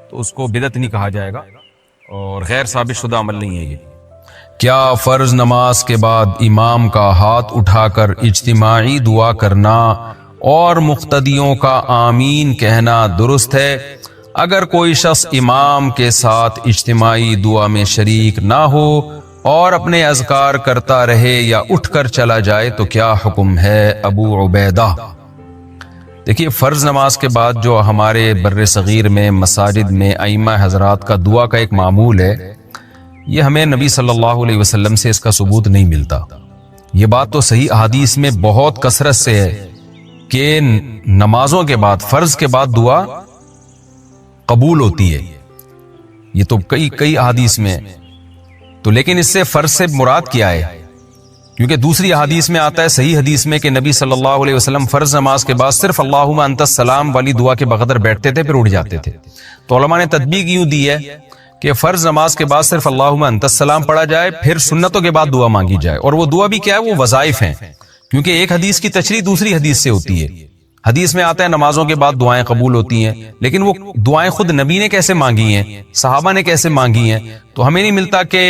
تو اس کو بدعت نہیں کہا جائے گا اور غیر ثابت شدہ عمل نہیں ہے یہ. کیا فرض نماز کے بعد امام کا ہاتھ اٹھا کر اجتماعی دعا کرنا اور مقتدیوں کا آمین کہنا درست ہے؟ اگر کوئی شخص امام کے ساتھ اجتماعی دعا میں شریک نہ ہو اور اپنے اذکار کرتا رہے یا اٹھ کر چلا جائے تو کیا حکم ہے؟ ابو عبیدہ. دیکھیے، فرض نماز کے بعد جو ہمارے بر صغیر میں مساجد میں ائمہ حضرات کا دعا کا ایک معمول ہے، یہ ہمیں نبی صلی اللہ علیہ وسلم سے اس کا ثبوت نہیں ملتا. یہ بات تو صحیح احادیث میں بہت کثرت سے ہے کہ نمازوں کے بعد، فرض کے بعد دعا قبول ہوتی ہے. یہ تو کئی احادیث میں. تو لیکن اس سے فرض سے مراد کیا ہے؟ کیونکہ دوسری احادیث میں آتا ہے، صحیح حدیث میں، کہ نبی صلی اللہ علیہ وسلم فرض نماز کے بعد صرف اللہم انت السلام والی دعا کے بغیر بیٹھتے تھے، پھر اٹھ جاتے تھے. تو علماء نے تطبیق یوں دی ہے کہ فرض نماز کے بعد صرف اللہم انت السلام پڑھا جائے، پھر سنتوں کے بعد دعا مانگی جائے. اور وہ دعا بھی کیا ہے؟ وہ وظائف ہیں، کیونکہ ایک حدیث کی تشریح دوسری حدیث سے ہوتی ہے. حدیث میں آتا ہے نمازوں کے بعد دعائیں قبول ہوتی ہیں، لیکن وہ دعائیں خود نبی نے کیسے مانگی ہیں، صحابہ نے کیسے مانگی ہیں؟ تو ہمیں نہیں ملتا کہ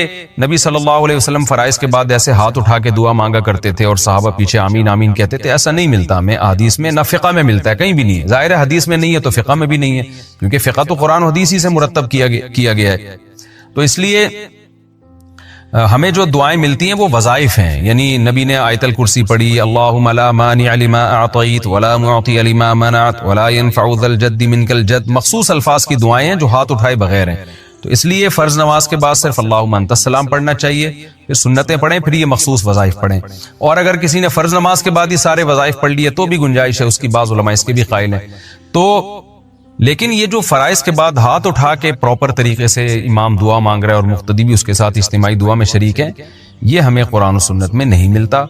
نبی صلی اللہ علیہ وسلم فرائض کے بعد ایسے ہاتھ اٹھا کے دعا مانگا کرتے تھے اور صحابہ پیچھے آمین آمین کہتے تھے. ایسا نہیں ملتا ہمیں حدیث میں، نہ فقہ میں ملتا ہے، کہیں بھی نہیں ہے. ظاہر ہے حدیث میں نہیں ہے تو فقہ میں بھی نہیں ہے، کیونکہ فقہ تو قرآن و حدیث ہی سے مرتب کیا گیا ہے. تو اس لیے ہمیں جو دعائیں ملتی ہیں وہ وظائف ہیں. یعنی نبی نے آیت الکرسی پڑھی، اللہم لا مانع لما اعطیت ولا معطی لما منعت ولا ينفع ذا الجد منک الجد، مخصوص الفاظ کی دعائیں ہیں جو ہاتھ اٹھائے بغیر ہیں. تو اس لیے فرض نماز کے بعد صرف اللہم انت السلام پڑھنا چاہیے، پھر سنتیں پڑھیں، پھر یہ مخصوص وظائف پڑھیں. اور اگر کسی نے فرض نماز کے بعد یہ سارے وظائف پڑھ لیے تو بھی گنجائش ہے اس کی، بعض علماء اس کے بھی قائل ہیں. تو لیکن یہ جو فرائض کے بعد ہاتھ اٹھا کے پراپر طریقے سے امام دعا مانگ رہا ہے اور مقتدی بھی اس کے ساتھ اجتماعی دعا میں شریک ہے، یہ ہمیں قرآن و سنت میں نہیں ملتا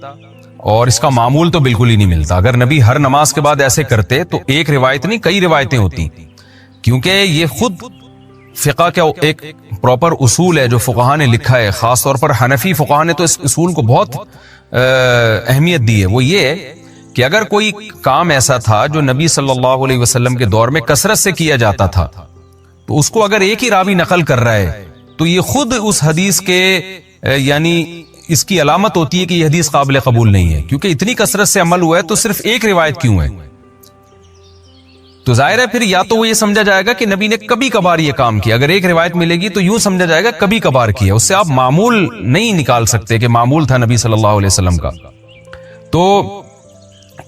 اور اس کا معمول تو بالکل ہی نہیں ملتا. اگر نبی ہر نماز کے بعد ایسے کرتے تو ایک روایت نہیں کئی روایتیں ہوتی، کیونکہ یہ خود فقہ کا ایک پراپر اصول ہے جو فقہاء نے لکھا ہے. خاص طور پر حنفی فقہاء نے تو اس اصول کو بہت اہمیت دی ہے. وہ یہ ہے کہ اگر کوئی کام ایسا تھا جو نبی صلی اللہ علیہ وسلم کے دور میں کثرت سے کیا جاتا تھا تو اس کو اگر ایک ہی راوی نقل کر رہا ہے تو یہ خود اس حدیث کے یعنی اس کی علامت ہوتی ہے کہ یہ حدیث قابل قبول نہیں ہے، کیونکہ اتنی کثرت سے عمل ہوا ہے تو صرف ایک روایت کیوں ہے؟ تو ظاہر ہے پھر یا تو وہ یہ سمجھا جائے گا کہ نبی نے کبھی کبھار یہ کام کیا، اگر ایک روایت ملے گی تو یوں سمجھا جائے گا کبھی کبھار کیا، اس سے آپ معمول نہیں نکال سکتے کہ معمول تھا نبی صلی اللہ علیہ وسلم کا۔ تو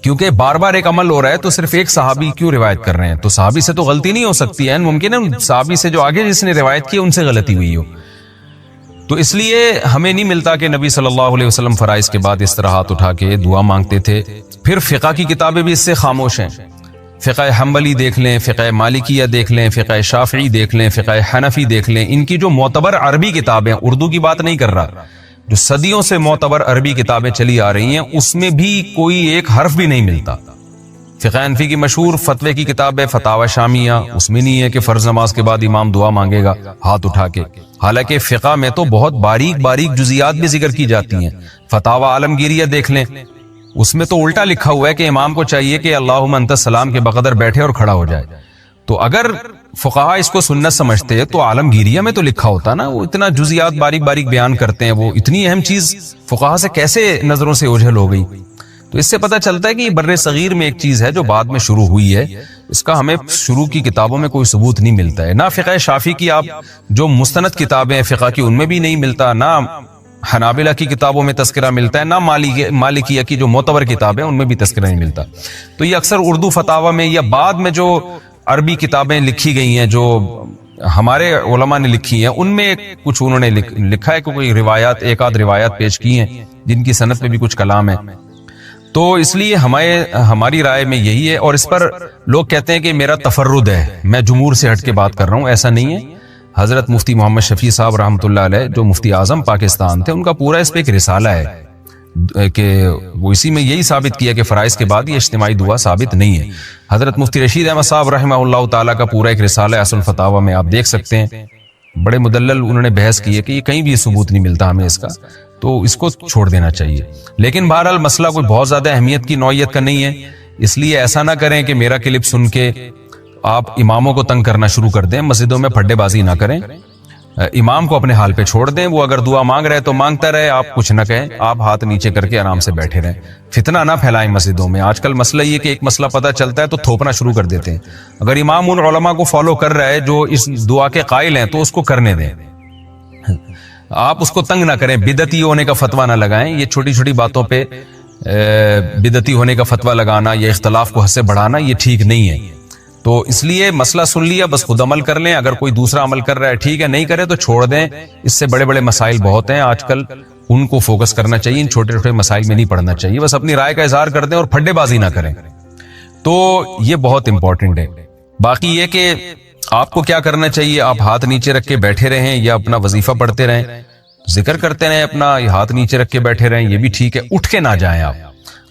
کیونکہ بار بار ایک عمل ہو رہا ہے تو صرف ایک صحابی کیوں روایت کر رہے ہیں؟ تو صحابی سے تو غلطی نہیں ہو سکتی ہے، ممکن ہے صحابی سے جو آگے جس نے روایت کی ان سے غلطی ہوئی ہو۔ تو اس لیے ہمیں نہیں ملتا کہ نبی صلی اللہ علیہ وسلم فرائض کے بعد اس طرح ہاتھ اٹھا کے دعا مانگتے تھے۔ پھر فقہ کی کتابیں بھی اس سے خاموش ہیں، فقہ حنبلی دیکھ لیں، فقہ مالکیہ دیکھ لیں، فقہ شافعی دیکھ لیں، فقہ حنفی دیکھ لیں، ان کی جو معتبر عربی کتابیں، اردو کی بات نہیں کر رہا، جو صدیوں سے معتبر عربی کتابیں چلی آ رہی ہیں اس میں بھی کوئی ایک حرف بھی نہیں ملتا۔ فقہ حنفی کی مشہور فتوے کی کتاب ہے فتاوی شامیہ، اس میں نہیں ہے کہ فرض نماز کے بعد امام دعا مانگے گا ہاتھ اٹھا کے، حالانکہ فقہ میں تو بہت باریک باریک جزیات بھی ذکر کی جاتی ہیں۔ فتاوی عالمگیریہ دیکھ لیں، اس میں تو الٹا لکھا ہوا ہے کہ امام کو چاہیے کہ اللہم انت السلام کے بقدر بیٹھے اور کھڑا ہو جائے۔ تو اگر فقہا اس کو سنت سمجھتے تو عالمگیریہ میں تو لکھا ہوتا نا، وہ اتنا جزیات باریک باریک بیان کرتے ہیں، وہ اتنی اہم چیز فقہا سے کیسے نظروں سے اوجھل ہو گئی؟ تو اس سے پتہ چلتا ہے کہ یہ بر صغیر میں ایک چیز ہے جو بعد میں شروع ہوئی ہے، اس کا ہمیں شروع کی کتابوں میں کوئی ثبوت نہیں ملتا ہے، نہ فقہ شافعی کی آپ جو مستند کتابیں فقہ کی ان میں بھی نہیں ملتا، نہ حنابلہ کی کتابوں میں تذکرہ ملتا ہے، نہ مالکیہ کی جو معتبر کتابیں ان میں بھی تذکرہ نہیں ملتا۔ تو یہ اکثر اردو فتاوی میں یا بعد میں جو عربی کتابیں لکھی گئی ہیں جو ہمارے علماء نے لکھی ہیں ان میں کچھ انہوں نے لکھا ہے کہ کوئی روایات ایک آدھ روایات پیش کی ہیں جن کی سند میں بھی کچھ کلام ہے۔ تو اس لیے ہماری رائے میں یہی ہے، اور اس پر لوگ کہتے ہیں کہ میرا تفرد ہے، میں جمہور سے ہٹ کے بات کر رہا ہوں، ایسا نہیں ہے۔ حضرت مفتی محمد شفیع صاحب رحمۃ اللہ علیہ جو مفتی اعظم پاکستان تھے، ان کا پورا اس پہ ایک رسالہ ہے کہ وہ اسی میں یہی ثابت کیا کہ فرائض کے بعد یہ اجتماعی دعا ثابت نہیں ہے۔ حضرت مفتی رشید احمد صاحب رحمہ اللہ تعالیٰ کا پورا ایک رسالہ ہے اصل فتاوی میں، آپ دیکھ سکتے ہیں، بڑے مدلل انہوں نے بحث کی ہے کہ یہ کہیں بھی ثبوت نہیں ملتا ہمیں اس کا، تو اس کو چھوڑ دینا چاہیے۔ لیکن بہرحال مسئلہ کوئی بہت زیادہ اہمیت کی نوعیت کا نہیں ہے، اس لیے ایسا نہ کریں کہ میرا کلپ سن کے آپ اماموں کو تنگ کرنا شروع کر دیں، مسجدوں میں پھڈے بازی نہ کریں، امام کو اپنے حال پہ چھوڑ دیں، وہ اگر دعا مانگ رہے تو مانگتا رہے، آپ کچھ نہ کہیں، آپ ہاتھ نیچے کر کے آرام سے بیٹھے رہیں، فتنہ نہ پھیلائیں مسجدوں میں۔ آج کل مسئلہ یہ کہ ایک مسئلہ پتہ چلتا ہے تو تھوپنا شروع کر دیتے ہیں، اگر امام ان علماء کو فالو کر رہا ہے جو اس دعا کے قائل ہیں تو اس کو کرنے دیں، آپ اس کو تنگ نہ کریں، بدعتی ہونے کا فتویٰ نہ لگائیں۔ یہ چھوٹی چھوٹی باتوں پہ بدعتی ہونے کا فتویٰ لگانا یا اختلاف کو حد سے بڑھانا یہ ٹھیک نہیں ہے۔ تو اس لیے مسئلہ سن لیا، بس خود عمل کر لیں، اگر کوئی دوسرا عمل کر رہا ہے ٹھیک ہے، نہیں کرے تو چھوڑ دیں، اس سے بڑے بڑے مسائل بہت ہیں آج کل، ان کو فوکس کرنا چاہیے، ان چھوٹے چھوٹے مسائل میں نہیں پڑنا چاہیے، بس اپنی رائے کا اظہار کر دیں اور پھڈے بازی نہ کریں، تو یہ بہت امپورٹنٹ ہے۔ باقی یہ کہ آپ کو کیا کرنا چاہیے، آپ ہاتھ نیچے رکھ کے بیٹھے رہیں یا اپنا وظیفہ پڑھتے رہیں، ذکر کرتے رہیں، اپنا ہاتھ نیچے رکھ کے بیٹھے رہیں، یہ بھی ٹھیک ہے، اٹھ کے نہ جائیں آپ۔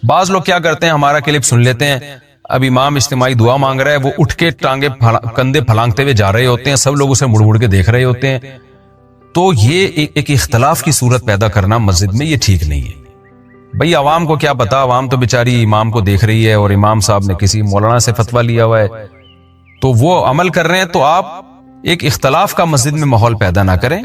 بعض لوگ کیا کرتے ہیں، ہمارا کلپ سن لیتے ہیں، اب امام اجتماعی دعا مانگ رہا ہے، وہ اٹھ کے ٹانگے کندھے پھلانگتے ہوئے جا رہے ہوتے ہیں، سب لوگ اسے مڑ مڑ کے دیکھ رہے ہوتے ہیں، تو یہ ایک اختلاف کی صورت پیدا کرنا مسجد میں یہ ٹھیک نہیں ہے۔ بھئی عوام کو کیا پتا، عوام تو بیچاری امام کو دیکھ رہی ہے اور امام صاحب نے کسی مولانا سے فتویٰ لیا ہوا ہے تو وہ عمل کر رہے ہیں، تو آپ ایک اختلاف کا مسجد میں ماحول پیدا نہ کریں،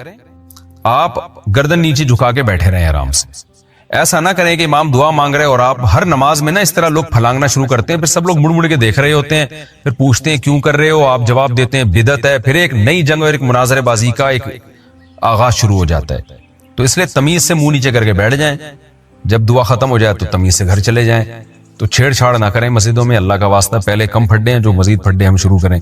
آپ گردن نیچے جھکا کے بیٹھے رہیں آرام سے، ایسا نہ کریں کہ امام دعا مانگ رہے اور آپ ہر نماز میں نا اس طرح لوگ پھلانگنا شروع کرتے ہیں، پھر سب لوگ مڑ مڑ کے دیکھ رہے ہوتے ہیں، پھر پوچھتے ہیں کیوں کر رہے ہو، آپ جواب دیتے ہیں بدعت ہے، پھر ایک نئی جنگ اور ایک مناظرے بازی کا ایک آغاز شروع ہو جاتا ہے۔ تو اس لیے تمیز سے منہ نیچے کر کے بیٹھ جائیں، جب دعا ختم ہو جائے تو تمیز سے گھر چلے جائیں، تو چھیڑ چھاڑ نہ کریں مسجدوں میں، اللہ کا واسطہ پہلے کم پھڈے ہیں جو مزید پھڈے ہم شروع کریں،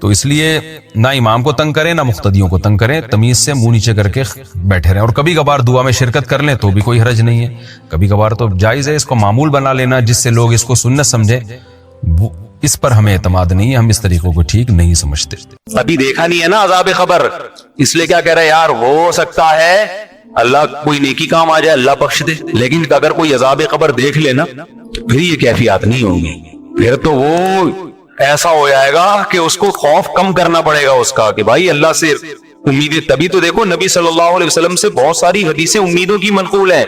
تو اس لیے نہ امام کو تنگ کریں نہ مقتدیوں کو تنگ کریں، تمیز سے منہ نیچے کر کے بیٹھے رہیں، اور کبھی کبھار دعا میں شرکت کر لیں تو بھی کوئی حرج نہیں ہے، کبھی کبھار تو جائز ہے، اس کو معمول بنا لینا جس سے لوگ اس کو سنت سمجھیں، اس پر ہمیں اعتماد نہیں ہے، ہم اس طریقوں کو ٹھیک نہیں سمجھتے۔ ابھی دیکھا نہیں ہے نا عذاب قبر، اس لیے کیا کہہ رہا ہے یار، ہو سکتا ہے اللہ کوئی نیکی کام آ جائے، اللہ بخش دے، لیکن اگر کوئی عذاب قبر دیکھ لے نا پھر یہ کیفیات نہیں ہوں گی، پھر تو وہ ایسا ہو جائے گا کہ اس کو خوف کم کرنا پڑے گا اس کا، کہ بھائی اللہ سے امیدیں، تبھی تو دیکھو نبی صلی اللہ علیہ وسلم سے بہت ساری حدیثیں امیدوں کی منقول ہیں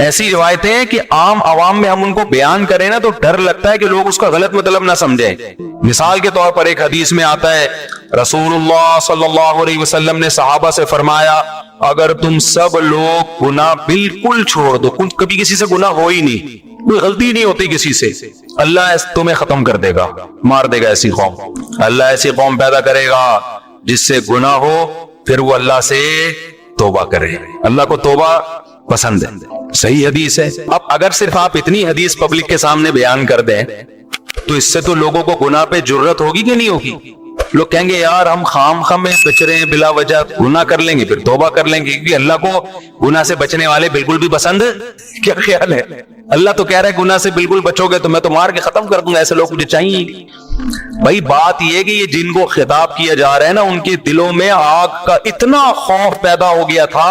ایسی روایتیں ہیں کہ عام عوام میں ہم ان کو بیان کریں نا تو ڈر لگتا ہے کہ لوگ اس کا غلط مطلب نہ سمجھیں. مثال کے طور پر ایک حدیث میں آتا ہے رسول اللہ صلی اللہ علیہ وسلم نے صحابہ سے فرمایا اگر تم سب لوگ گناہ بالکل چھوڑ دو, کبھی کسی سے گناہ ہو ہی نہیں, کوئی غلطی نہیں ہوتی کسی سے, اللہ تمہیں ختم کر دے گا, مار دے گا ایسی قوم. اللہ ایسی قوم پیدا کرے گا جس سے گناہ ہو پھر وہ اللہ سے توبہ کرے. اللہ کو توبہ پسند ہے. صحیح حدیث ہے. اب اگر صرف آپ اتنی حدیث پبلک کے سامنے بیان کر دیں تو اس سے تو لوگوں کو گناہ پہ جرت ہوگی کہ نہیں ہوگی؟ لوگ کہیں گے یار ہم خام خام میں بچ رہے ہیں, بلا وجہ گناہ کر لیں گے پھر توبہ کر لیں گے, کیونکہ اللہ کو گناہ سے بچنے والے بالکل بھی پسند. کیا خیال ہے؟ اللہ تو کہہ رہا ہے گناہ سے بالکل بچو گے تو میں تو مار کے ختم کر دوں گا, ایسے لوگ مجھے چاہیے. بھائی بات یہ ہے کہ یہ جن کو خطاب کیا جا رہا ہے نا ان کے دلوں میں آگ کا اتنا خوف پیدا ہو گیا تھا,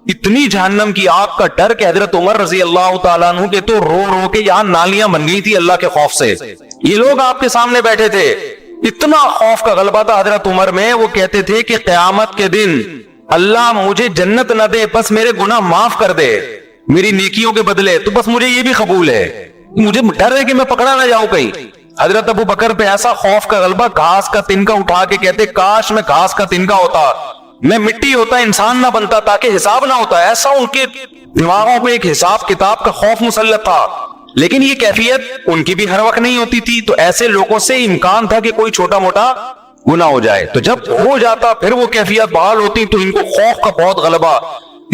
اتنی جہنم کی آگ کا ڈر کہ حضرت عمر رضی اللہ تعالیٰ عنہ کے تو رو رو کے یہاں نالیاں بن گئی تھی اللہ کے خوف سے. یہ لوگ آپ کے سامنے بیٹھے تھے, اتنا خوف کا غلبہ تھا حضرت عمر میں, وہ کہتے تھے کہ قیامت کے دن اللہ مجھے جنت نہ دے بس میرے گناہ معاف کر دے میری نیکیوں کے بدلے, تو بس مجھے یہ بھی قبول ہے, مجھے ڈر ہے کہ میں پکڑا نہ جاؤں کہیں. حضرت ابو بکر پہ ایسا خوف کا غلبہ, گھاس کا تنکا اٹھا کے کہتے کاش میں گھاس کا تنکا ہوتا, میں مٹی ہوتا, انسان نہ بنتا تاکہ حساب نہ ہوتا. ایسا ان کے دماغوں پہ ایک حساب کتاب کا خوف مسلط تھا. لیکن یہ کیفیت ان کی بھی ہر وقت نہیں ہوتی تھی, تو ایسے لوگوں سے امکان تھا کہ کوئی چھوٹا موٹا گناہ ہو جائے, تو جب ہو جاتا پھر وہ کیفیت بحال ہوتی, تو ان کو خوف کا بہت غلبہ,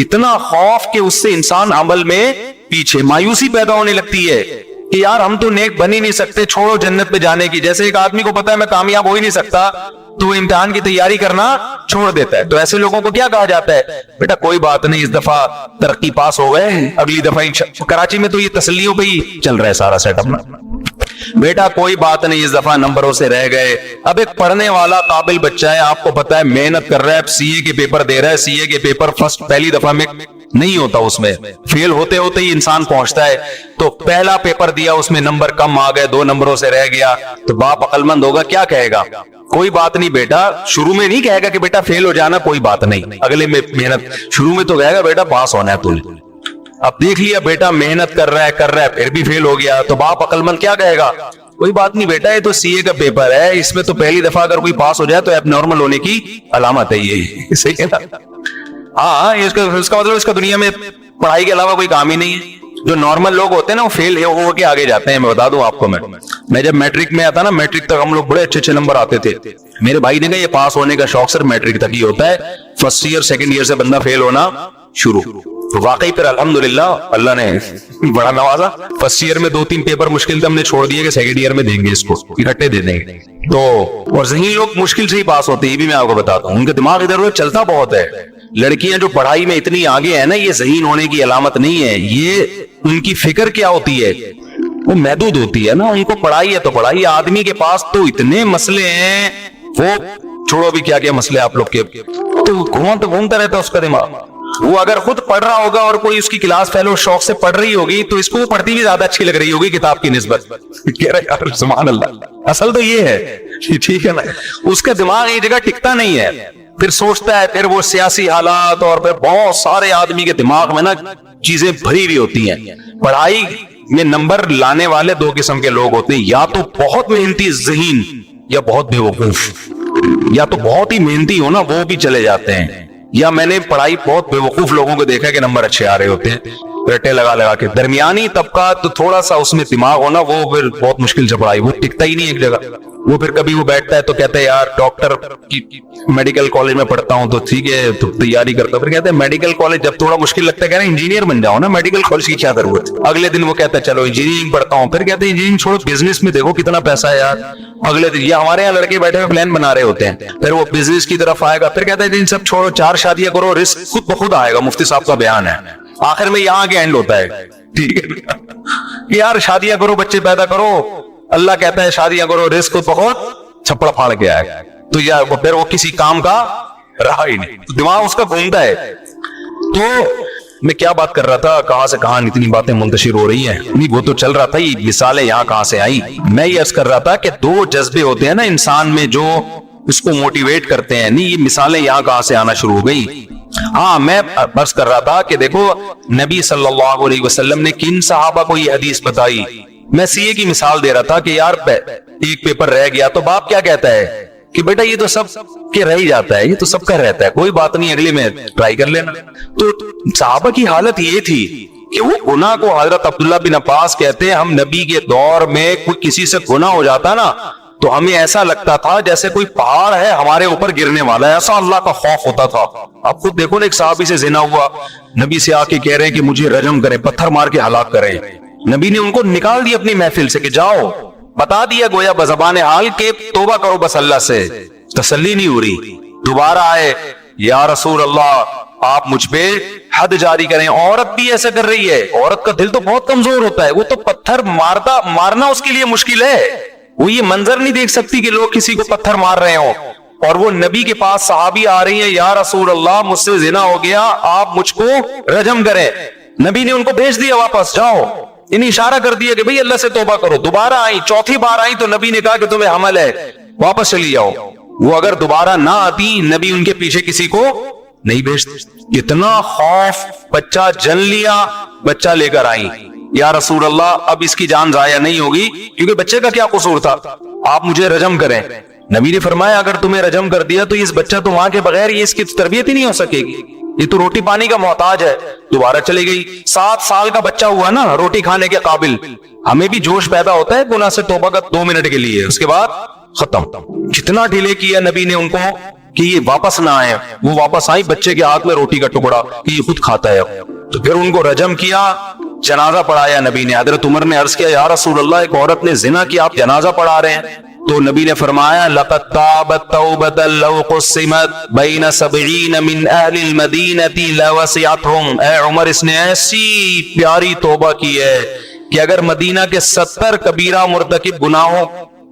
اتنا خوف کہ اس سے انسان عمل میں پیچھے, مایوسی پیدا ہونے لگتی ہے کہ یار ہم تو نیک بن ہی نہیں سکتے, چھوڑو جنت پہ جانے کی. جیسے ایک آدمی کو پتا ہے میں کامیاب ہو ہی نہیں سکتا تو وہ امتحان کی تیاری کرنا چھوڑ دیتا ہے. تو ایسے لوگوں کو کیا کہا جاتا ہے, بیٹا کوئی بات نہیں, اس دفعہ ترقی پاس ہو گئے, اگلی دفعہ کراچی میں تو یہ تسلیوں پہ ہی چل رہا ہے سارا سیٹ اپ نا, بیٹا کوئی بات نہیں اس دفعہ نمبروں سے رہ گئے. اب ایک پڑھنے والا قابل بچہ ہے, آپ کو پتا ہے محنت کر رہا ہے, سی اے کے پیپر دے رہا ہے, سی اے کے پیپر فرسٹ پہلی دفعہ میں نہیں ہوتا, اس میں فیل ہوتے ہوتے ہی انسان پہنچتا ہے. تو پہلا پیپر دیا, اس میں نمبر کم آ گئے, 2 نمبروں سے رہ گیا, تو باپ عقل مند ہوگا کیا کہے گا, کوئی بات نہیں بیٹا, شروع میں نہیں کہے گا کہ بیٹا فیل ہو جانا کوئی بات نہیں, اگلے میں محنت, شروع میں تو کہے گا بیٹا پاس ہونا ہے تو. اب دیکھ لیا بیٹا محنت کر رہا ہے پھر بھی فیل ہو گیا, تو باپ عقل مند کیا کہے گا, کوئی بات نہیں بیٹا یہ تو سی اے کا پیپر ہے, اس میں تو پہلی دفعہ اگر کوئی پاس ہو جائے تو ایب نارمل ہونے کی علامت ہے, یہ صحیح ہے نا. ہاں اس کا مطلب اس کا دنیا میں پڑھائی کے علاوہ کوئی کام ہی نہیں ہے. جو نارمل لوگ ہوتے ہیں نا وہ فیل ہو کے آگے جاتے ہیں. میں بتا دوں آپ کو, میں جب میٹرک میں آتا نا, میٹرک تک ہم لوگ بڑے اچھے نمبر آتے تھے. میرے بھائی نے کہا یہ پاس ہونے کا شوق صرف میٹرک تک ہی ہوتا ہے, فرسٹ ایئر سیکنڈ ایئر سے بندہ فیل ہونا شروع. واقعی پھر الحمدللہ اللہ نے بڑا نوازا, فرسٹ ایئر میں 2-3 پیپر مشکل تھے, ہم نے چھوڑ دیا کہ سیکنڈ ایئر میں دیں گے, اس کو اکٹھے دے دیں گے. تو اور ذہین لوگ مشکل سے ہی پاس ہوتے ہیں, یہ بھی میں آپ کو بتاتا ہوں, ان کا دماغ ادھر ادھر چلتا بہت ہے. لڑکیاں جو پڑھائی میں اتنی آگے ہیں نا, یہ ذہین ہونے کی علامت نہیں ہے, یہ ان کی فکر کیا ہوتی ہے, وہ محدود ہوتی ہے نا. ان کو پڑھائی ہے تو پڑھائی, آدمی کے پاس تو اتنے مسئلے ہیں, وہ چھوڑو بھی کیا مسئلے آپ لوگ کے, تو گھومتا رہتا اس کا دماغ. وہ اگر خود پڑھ رہا ہوگا اور کوئی اس کی کلاس فیلو شوق سے پڑھ رہی ہوگی تو اس کو وہ پڑھتی بھی زیادہ اچھی لگ رہی ہوگی کتاب کی نسبت. کہہ رہے یار سبحان اللہ, اصل تو یہ ہے, ٹھیک ہے نا. اس کا دماغ ایک جگہ ٹکتا نہیں ہے, پھر سوچتا ہے, پھر وہ سیاسی حالات اور پھر بہت سارے آدمی کے دماغ میں نا چیزیں بھری ہوئی ہوتی ہیں. پڑھائی میں نمبر لانے والے 2 قسم کے لوگ ہوتے ہیں, یا تو بہت محنتی ذہین یا بہت بے وقوف. یا تو بہت ہی محنتی ہو نا وہ بھی چلے جاتے ہیں, یا میں نے پڑھائی بہت بے وقوف لوگوں کو دیکھا کہ نمبر اچھے آ رہے ہوتے ہیں, رٹے لگا کے. درمیانی طبقہ تو تھوڑا سا اس میں دماغ ہونا, وہ پھر بہت مشکل سے پڑھائی, وہ ٹکتا ہی نہیں ایک جگہ. وہ پھر کبھی وہ بیٹھتا ہے تو کہتا ہے یار ڈاکٹر کی میڈیکل کالج میں پڑھتا ہوں تو ٹھیک ہے, تو تیاری کرتا ہوں. پھر کہتے ہیں میڈیکل کالج جب تھوڑا مشکل لگتا ہے, کہہ رہے ہیں انجینئر بن جاؤ نا, میڈیکل کالج کی کیا ضرورت. اگلے دن وہ کہتا ہے چلو انجینئرنگ پڑھتا ہوں. پھر کہتے ہیں انجینئرنگ چھوڑو, بزنس میں دیکھو کتنا پیسہ ہے یار. اگلے دن یہ ہمارے یہاں لڑکے بیٹھے ہوئے پلان بنا رہے ہوتے ہیں, پھر وہ بزنس کی طرف آئے گا. پھر کہتے ہیں سب چھوڑو, 4 شادیاں کرو, رزق خود بخود آئے گا. مفتی صاحب کا بیان ہے, آخر میں یہاں کے اینڈ ہوتا ہے. ٹھیک ہے یار, شادیاں کرو, بچے پیدا کرو, اللہ کہتا ہے شادیاں کرو, رزق خود بخود چھپڑا پھاڑ کے آئے. تو یا پھر وہ کسی کام کا رہا ہی نہیں, دماغ اس کا گھومتا ہے. تو میں کیا بات کر رہا تھا, کہاں سے کہاں اتنی باتیں منتشر ہو رہی ہیں, نہیں وہ تو چل رہا تھا, یہ مثالیں یہاں کہاں سے آئی. میں یہ عرض کر رہا تھا کہ 2 جذبے ہوتے ہیں نا انسان میں جو اس کو موٹیویٹ کرتے ہیں. نہیں، یہ مثالیں یہاں کہاں سے آنا شروع ہو گئی. ہاں، میں عرض کر رہا تھا کہ دیکھو نبی صلی اللہ علیہ وسلم نے کن صحابہ کو یہ حدیث بتائی. میں سی اے کی مثال دے رہا تھا کہ یار ایک پیپر رہ گیا تو باپ کیا کہتا ہے کہ بیٹا یہ تو سب کے رہ ہی جاتا ہے، یہ تو سب کا رہتا ہے، کوئی بات نہیں، اگلے میں ٹرائی کر لینا. تو صحابہ کی حالت یہ تھی کہ وہ گناہ کو، حضرت عبداللہ بن عباس کہتے ہیں ہم نبی کے دور میں کوئی کسی سے گناہ ہو جاتا نا تو ہمیں ایسا لگتا تھا جیسے کوئی پہاڑ ہے ہمارے اوپر گرنے والا ہے، ایسا اللہ کا خوف ہوتا تھا. آپ خود دیکھو نا، ایک صحابی سے زنا ہوا، نبی سے آ کے کہہ رہے ہیں کہ مجھے رجم کریں، پتھر مار کے ہلاک کریں. نبی نے ان کو نکال دیا اپنی محفل سے کہ جاؤ، بتا دیا گویا بزبان حال کہ توبہ کرو بس اللہ سے. تسلی نہیں ہو رہی، دوبارہ آئے، یا رسول اللہ آپ مجھ پہ حد جاری کریں. عورت بھی ایسا کر رہی ہے، عورت کا دل تو بہت کمزور ہوتا ہے، وہ تو پتھر مارنا اس کے لیے مشکل ہے. وہ یہ منظر نہیں دیکھ سکتی کہ لوگ کسی کو پتھر مار رہے ہوں، اور وہ نبی کے پاس صحابی آ رہی ہیں، یا رسول اللہ مجھ سے زنا ہو گیا، آپ مجھ کو رجم کریں. نبی نے ان کو بھیج دیا واپس، جاؤ. انہیں اشارہ کر دیا کہ بھئی اللہ سے توبہ کرو. دوبارہ آئی، چوتھی بار آئی تو نبی نے کہا کہ تمہیں حمل ہے، واپس چلی جاؤ. وہ اگر دوبارہ نہ آتی، نبی ان کے پیچھے کسی کو نہیں بھیجتے. اتنا خوف، بچہ جن لیا، بچہ لے کر آئی، یا رسول اللہ اب اس کی جان ضائع نہیں ہوگی کیونکہ بچے کا کیا قصور تھا، آپ مجھے رجم کریں. نبی نے فرمایا اگر تمہیں رجم کر دیا تو اس بچہ تو وہاں کے بغیر یہ اس کی تربیت ہی نہیں ہو سکے گی، یہ تو روٹی پانی کا محتاج ہے. دوبارہ چلی گئی. 7 سال کا بچہ ہوا نا، روٹی کھانے کے قابل. ہمیں بھی جوش پیدا ہوتا ہے گناہ سے توبہ کا 2 منٹ کے لیے، اس کے بعد ختم. کتنا ڈیلے کیا نبی نے ان کو کہ یہ واپس نہ آئے. وہ واپس آئی، بچے کے ہاتھ میں روٹی کا ٹکڑا کہ یہ خود کھاتا ہے. تو پھر ان کو رجم کیا، جنازہ پڑھایا نبی نے. حضرت عمر نے عرض کیا یا رسول اللہ ایک عورت نے زنا کیا، آپ جنازہ پڑھا رہے ہیں. تو نبی نے فرمایا لقد تابت توبۃ لو قسمت بین 70 من اہل المدینہ لوسعتهم. اے عمر، اس نے ایسی پیاری توبہ کی ہے کہ اگر مدینہ کے 70 کبیرہ مرتکب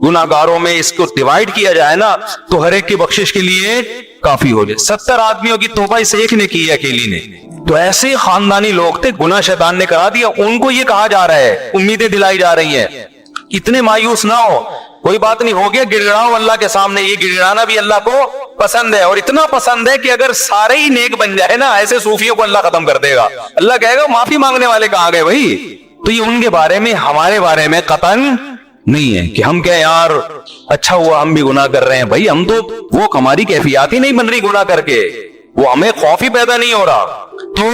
گناہ گاروں میں اس کو ڈیوائیڈ کیا جائے نا تو ہر ایک کی بخشش کے لیے کافی ہو جائے. 70 آدمیوں کی توبہ اس ایک نے کی ہے، اکیلی نے. تو ایسے خاندانی لوگ تھے، گناہ شیطان نے کرا دیا. ان کو یہ کہا جا رہا ہے، امیدیں دلائی جا رہی ہیں. اتنے مایوس نہ ہو، کوئی بات نہیں، ہو گیا، گڑگڑاؤ اللہ کے سامنے. یہ گڑگڑانا بھی اللہ کو پسند ہے، اور اتنا پسند ہے کہ اگر سارے ہی نیک بن جائے نا، ایسے صوفیوں کو اللہ ختم کر دے گا. اللہ کہے گا معافی مانگنے والے کہاں گئے بھائی. تو یہ ان کے بارے میں، ہمارے بارے میں قطعاً نہیں ہے کہ ہم کہیں یار اچھا ہوا ہم بھی گناہ کر رہے ہیں. بھائی ہم تو، وہ ہماری کیفیات ہی نہیں بن رہی گناہ کر کے، وہ ہمیں خوف ہی پیدا نہیں ہو رہا. تو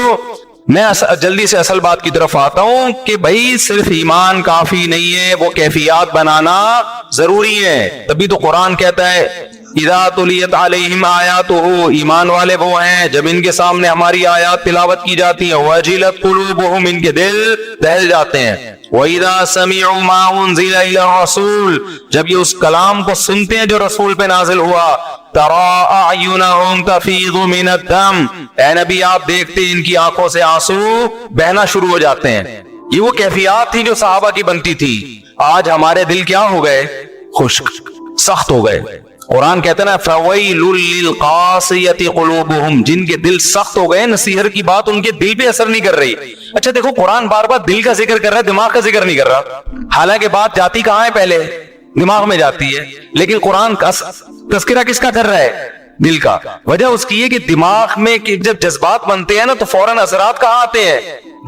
میں جلدی سے اصل بات کی طرف آتا ہوں کہ بھائی صرف ایمان کافی نہیں ہے، وہ کیفیات بنانا ضروری ہے. تبھی تو قرآن کہتا ہے اذا تلیت علیہم آیاتہ، ایمان والے وہ ہیں جب ان کے سامنے ہماری آیات تلاوت کی جاتی ہیں، وجلت قلوبہم، ان کے دل دہل جاتے ہیں. وَإِذَا سَمِعُوا مَا أُنزِلَ إِلَى الرَّسُولِ، جب یہ اس کلام کو سنتے ہیں جو رسول پہ نازل ہوا. تَرَىٰ أَعْيُنَهُمْ تَفِيضُ مِنَ الدَّمْعِ، اے نبی آپ دیکھتے ہیں ان کی آنکھوں سے آنسو بہنا شروع ہو جاتے ہیں. یہ وہ کیفیات تھی جو صحابہ کی بنتی تھی. آج ہمارے دل کیا ہو گئے؟ خشک، سخت ہو گئے. قرآن کہتے ہیں نا فَوَيْلٌ لِّلْقَاسِيَةِ قُلُوبُهُمْ، جن کے دل سخت ہو گئے، نصیحت کی بات ان کے دل پہ اثر نہیں کر رہی. اچھا دیکھو قرآن بار بار دل کا ذکر کر رہا ہے، دماغ کا ذکر نہیں کر رہا. حالانکہ بات جاتی کہاں ہے؟ پہلے دماغ میں جاتی ہے. لیکن قرآن کا تذکرہ کس کا کر رہا ہے؟ دل کا. وجہ اس کی ہے کہ دماغ میں جب جذبات بنتے ہیں نا تو فوراً اثرات کہاں آتے ہیں؟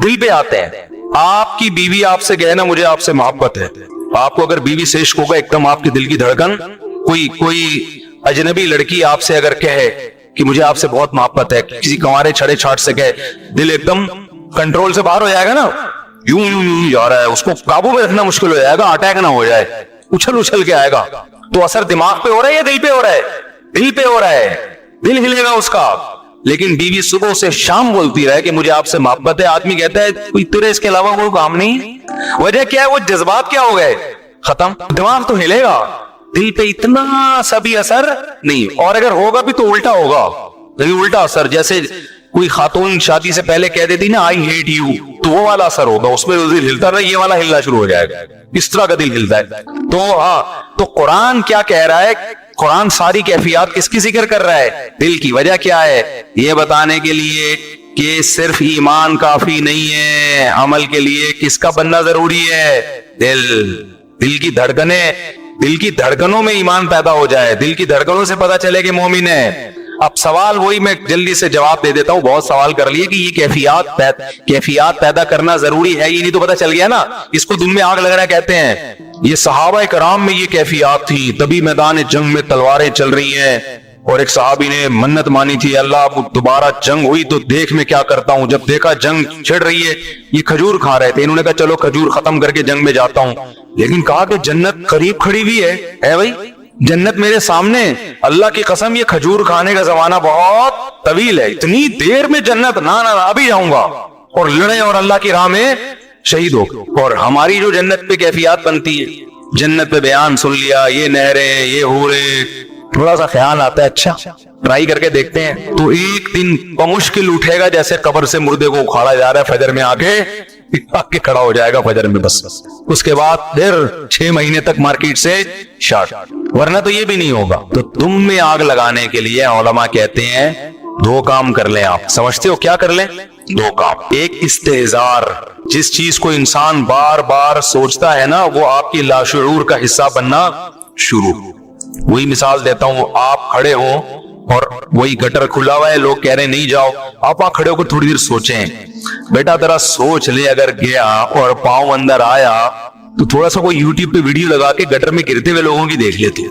دل پہ آتے ہیں. آپ کی بیوی آپ سے کہے نا مجھے آپ سے محبت ہے، آپ کو اگر بیوی سے عشق ہوگا ایک دم آپ کی دل کی دھڑکن، کوئی اجنبی لڑکی آپ سے اگر کہے کہ مجھے آپ سے بہت محبت ہے، کسی کنوارے چھڑے چھاٹ سے کہے، دل ایک دم کنٹرول سے باہر ہو جائے گا نا، یوں جا رہا ہے، اس کو قابو میں رکھنا مشکل ہو جائے گا، اٹیک نہ ہو جائے، اچھل کے آئے گا. تو اثر دماغ پہ ہو رہا ہے یا دل پہ ہو رہا ہے؟ دل پہ ہو رہا ہے، دل ہلے گا اس کا. لیکن بیوی صبح سے شام بولتی رہے کہ مجھے آپ سے محبت ہے، آدمی کہتا ہے کوئی تیرے اس کے علاوہ کوئی کام نہیں. وجہ کیا ہے؟ وہ جذبات کیا ہو گئے؟ ختم. دماغ تو ہلے گا، دل پہ اتنا سا بھی اثر نہیں. اور اگر ہوگا بھی تو الٹا ہوگا، الٹا اثر. جیسے کوئی خاتون شادی سے پہلے کہہ دیتی نا آئی ہیٹ یو، تو وہ والا اثر ہوگا، اس میں دل ہلتا رہا، یہ والا ہلنا شروع ہو جائے گا. اس طرح کا دل ہلتا ہے. تو ہاں، تو قرآن کیا کہہ رہا ہے؟ قرآن ساری کیفیات کس کی ذکر کر رہا ہے؟ دل کی. وجہ کیا ہے؟ یہ بتانے کے لیے کہ صرف ایمان کافی نہیں ہے، عمل کے لیے کس کا بننا ضروری ہے؟ دل کی دھڑکنیں دل کی دھڑکنوں میں ایمان پیدا ہو جائے, دل کی دھڑکنوں سے پتا چلے کہ مومن ہے. اب سوال وہی میں جلدی سے جواب دے دیتا ہوں, بہت سوال کر لیے کہ یہ کیفیات پیدا کرنا ضروری ہے, یہ نہیں تو پتا چل گیا نا, اس کو دل میں آگ لگ رہا کہتے ہیں. یہ صحابہ کرام میں یہ کیفیات تھی, تبھی میدان جنگ میں تلواریں چل رہی ہیں. اور ایک صحابی نے منت مانی تھی, اللہ اب دوبارہ جنگ ہوئی تو دیکھ میں کیا کرتا ہوں. جب دیکھا جنگ چھڑ رہی ہے, یہ کھجور کھا رہے تھے, انہوں نے کہا چلو کھجور ختم کر کے جنگ میں جاتا ہوں. لیکن کہا کہ جنت قریب کھڑی ہوئی ہے بھائی, جنت میرے سامنے, اللہ کی قسم یہ کھجور کھانے کا زمانہ بہت طویل ہے, اتنی دیر میں جنت نہ ابھی جاؤں گا اور لڑے اور اللہ کی راہ میں شہید ہو. اور ہماری جو جنت پہ کیفیات بنتی ہے, جنت پہ بیان سن لیا, یہ نہریں, یہ حوریں, تھوڑا سا خیال آتا ہے اچھا ٹرائی کر کے دیکھتے ہیں, تو ایک دن بمشکل اٹھے گا جیسے قبر سے مردے کو اکھاڑا جا رہا ہے, فجر میں آ کے کھڑا ہو جائے گا فجر میں, بس اس کے بعد پھر 6 مہینے تک مارکیٹ سے شارٹ, ورنہ تو یہ بھی نہیں ہوگا. تو تم میں آگ لگانے کے لیے علماء کہتے ہیں 2 کام کر لیں. آپ سمجھتے ہو کیا کر لیں؟ 2 کام. ایک استحضار, جس چیز کو انسان بار بار سوچتا ہے نا, وہ آپ کی لاشعور کا حصہ بننا شروع. وہی مثال دیتا ہوں, آپ کھڑے ہو اور وہی گٹر کھلا ہوا ہے, لوگ کہہ رہے ہیں نہیں جاؤ, آپ وہاں کھڑے ہو کر تھوڑی دیر سوچیں, بیٹا ذرا سوچ لے, اگر گیا اور پاؤں اندر آیا تو تھوڑا سا کوئی یوٹیوب پہ ویڈیو لگا کے گٹر میں گرتے ہوئے لوگوں کی دیکھ لیتے.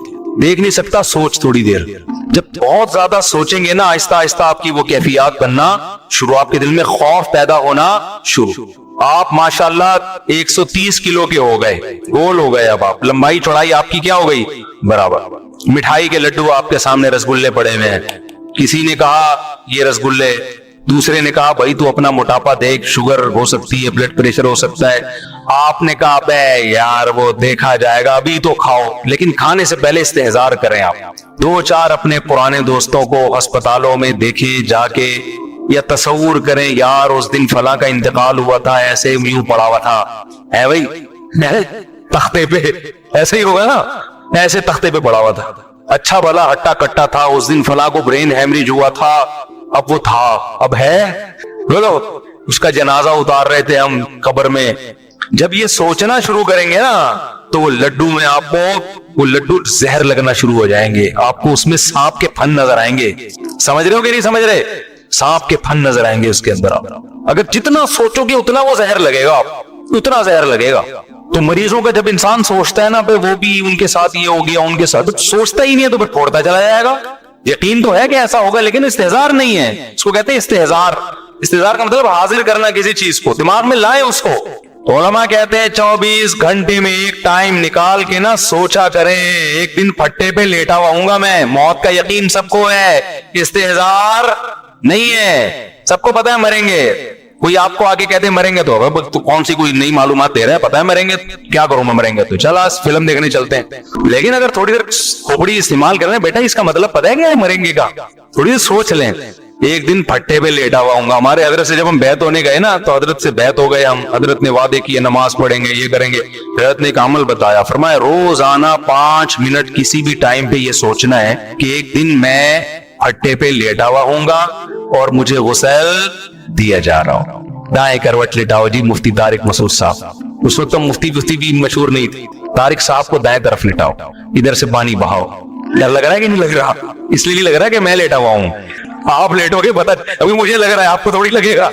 دیکھ نہیں سکتا, سوچ تھوڑی دیر. جب بہت زیادہ سوچیں گے نا, آہستہ آہستہ آپ کی وہ کیفیات بننا شروع, آپ کے دل میں خوف پیدا ہونا شروع. آپ ماشاءاللہ 130 کلو کے ہو گئے, گول ہو گئے, اب آپ لمبائی چوڑائی آپ کی کیا ہو گئی برابر. مٹھائی کے لڈو آپ کے سامنے رسگلے پڑے ہوئے ہیں, کسی نے کہا یہ رسگلے, دوسرے نے کہا بھائی تو اپنا موٹاپا دیکھ, شوگر ہو سکتی ہے, بلڈ پریشر ہو سکتا ہے. آپ نے کہا بے یار وہ دیکھا جائے گا, ابھی تو کھاؤ. لیکن کھانے سے پہلے استحضار کریں. آپ 2-4 اپنے پرانے دوستوں کو ہسپتالوں میں دیکھیں جا کے, یا تصور کریں یار اس دن فلاں کا انتقال ہوا تھا, ایسے یوں پڑا ہوا تھا ہے بھائی تختے پہ, ایسے ہی ہوگا نا, ایسے تختے پہ پڑا ہوا تھا, اچھا بھلا ہٹا کٹا تھا, اس دن فلاں کو برین ہیمریج ہوا تھا, اب وہ تھا, اب ہے, بولو اس کا جنازہ اتار رہے تھے ہم قبر میں. جب یہ سوچنا شروع کریں گے نا, تو وہ لڈو میں آپ کو وہ لڈو زہر لگنا شروع ہو جائیں گے, آپ کو اس میں سانپ کے پھن نظر آئیں گے. سمجھ رہے ہو کہ نہیں سمجھ رہے؟ سانپ کے پھن نظر آئیں گے اس کے اندر. اگر جتنا سوچو گے اتنا وہ زہر لگے گا, اتنا زہر لگے گا. تو مریضوں کا جب انسان سوچتا ہے نا پہ وہ بھی ان کے ساتھ یہ ہو گیا, ان کے ساتھ سوچتا ہی نہیں ہے تو پھر پھوڑتا چلا جائے گا. یقین تو ہے کہ ایسا ہوگا, لیکن استحضار نہیں ہے, اس کو کہتے ہیں استحضار. استحضار کا مطلب حاضر کرنا کسی چیز کو, دماغ میں لائیں اس کو. علماء کہتے ہیں 24 گھنٹے میں ایک ٹائم نکال کے نا سوچا کریں, ایک دن پھٹے پہ لیٹا ہوا ہوں گا میں, موت کا یقین سب کو ہے, استحضار نہیں ہے. سب کو پتا ہے مریں گے, کوئی آپ کو آگے کہتے ہیں مریں گے تو کون سی کوئی نئی معلومات دے رہا ہے, پتا ہے مریں گے, کیا کروں میں مریں گے تو چلا فلم دیکھنے چلتے ہیں. لیکن اگر تھوڑی دیر کھوپڑی استعمال کر رہے ہیں, بیٹا اس کا مطلب پتا ہے کیا ہے مریں گے کا, تھوڑی دیر سوچ لیں. ایک دن پھٹے پہ لیٹا ہوا ہوں گا. ہمارے حضرت سے جب ہم بیعت ہونے گئے نا, تو حضرت سے بیعت ہو گئے ہم, حضرت نے وعدے کیے نماز پڑھیں گے, یہ کریں گے. حضرت نے ایک عمل بتایا, فرمایا روزانہ 5 منٹ کسی بھی ٹائم پہ یہ سوچنا ہے کہ ایک دن میں پھٹے پہ لیٹا ہوا ہوں گا اور مجھے غسل دیا جا رہا ہوں. دائیں کروٹ لٹاؤ جی, مفتی طارق مسعود صاحب, اس وقت مفتی بھی مشہور نہیں تھی. طارق صاحب کو دائیں طرف لٹاؤ, ادھر سے پانی بہاؤ. لگ رہا ہے کہ نہیں لگ رہا؟ اس لیے نہیں لگ رہا کہ میں لیٹا ہوا ہوں, آپ لیٹو گے پتہ, ابھی مجھے لگ رہا ہے, آپ کو تھوڑی لگے گا.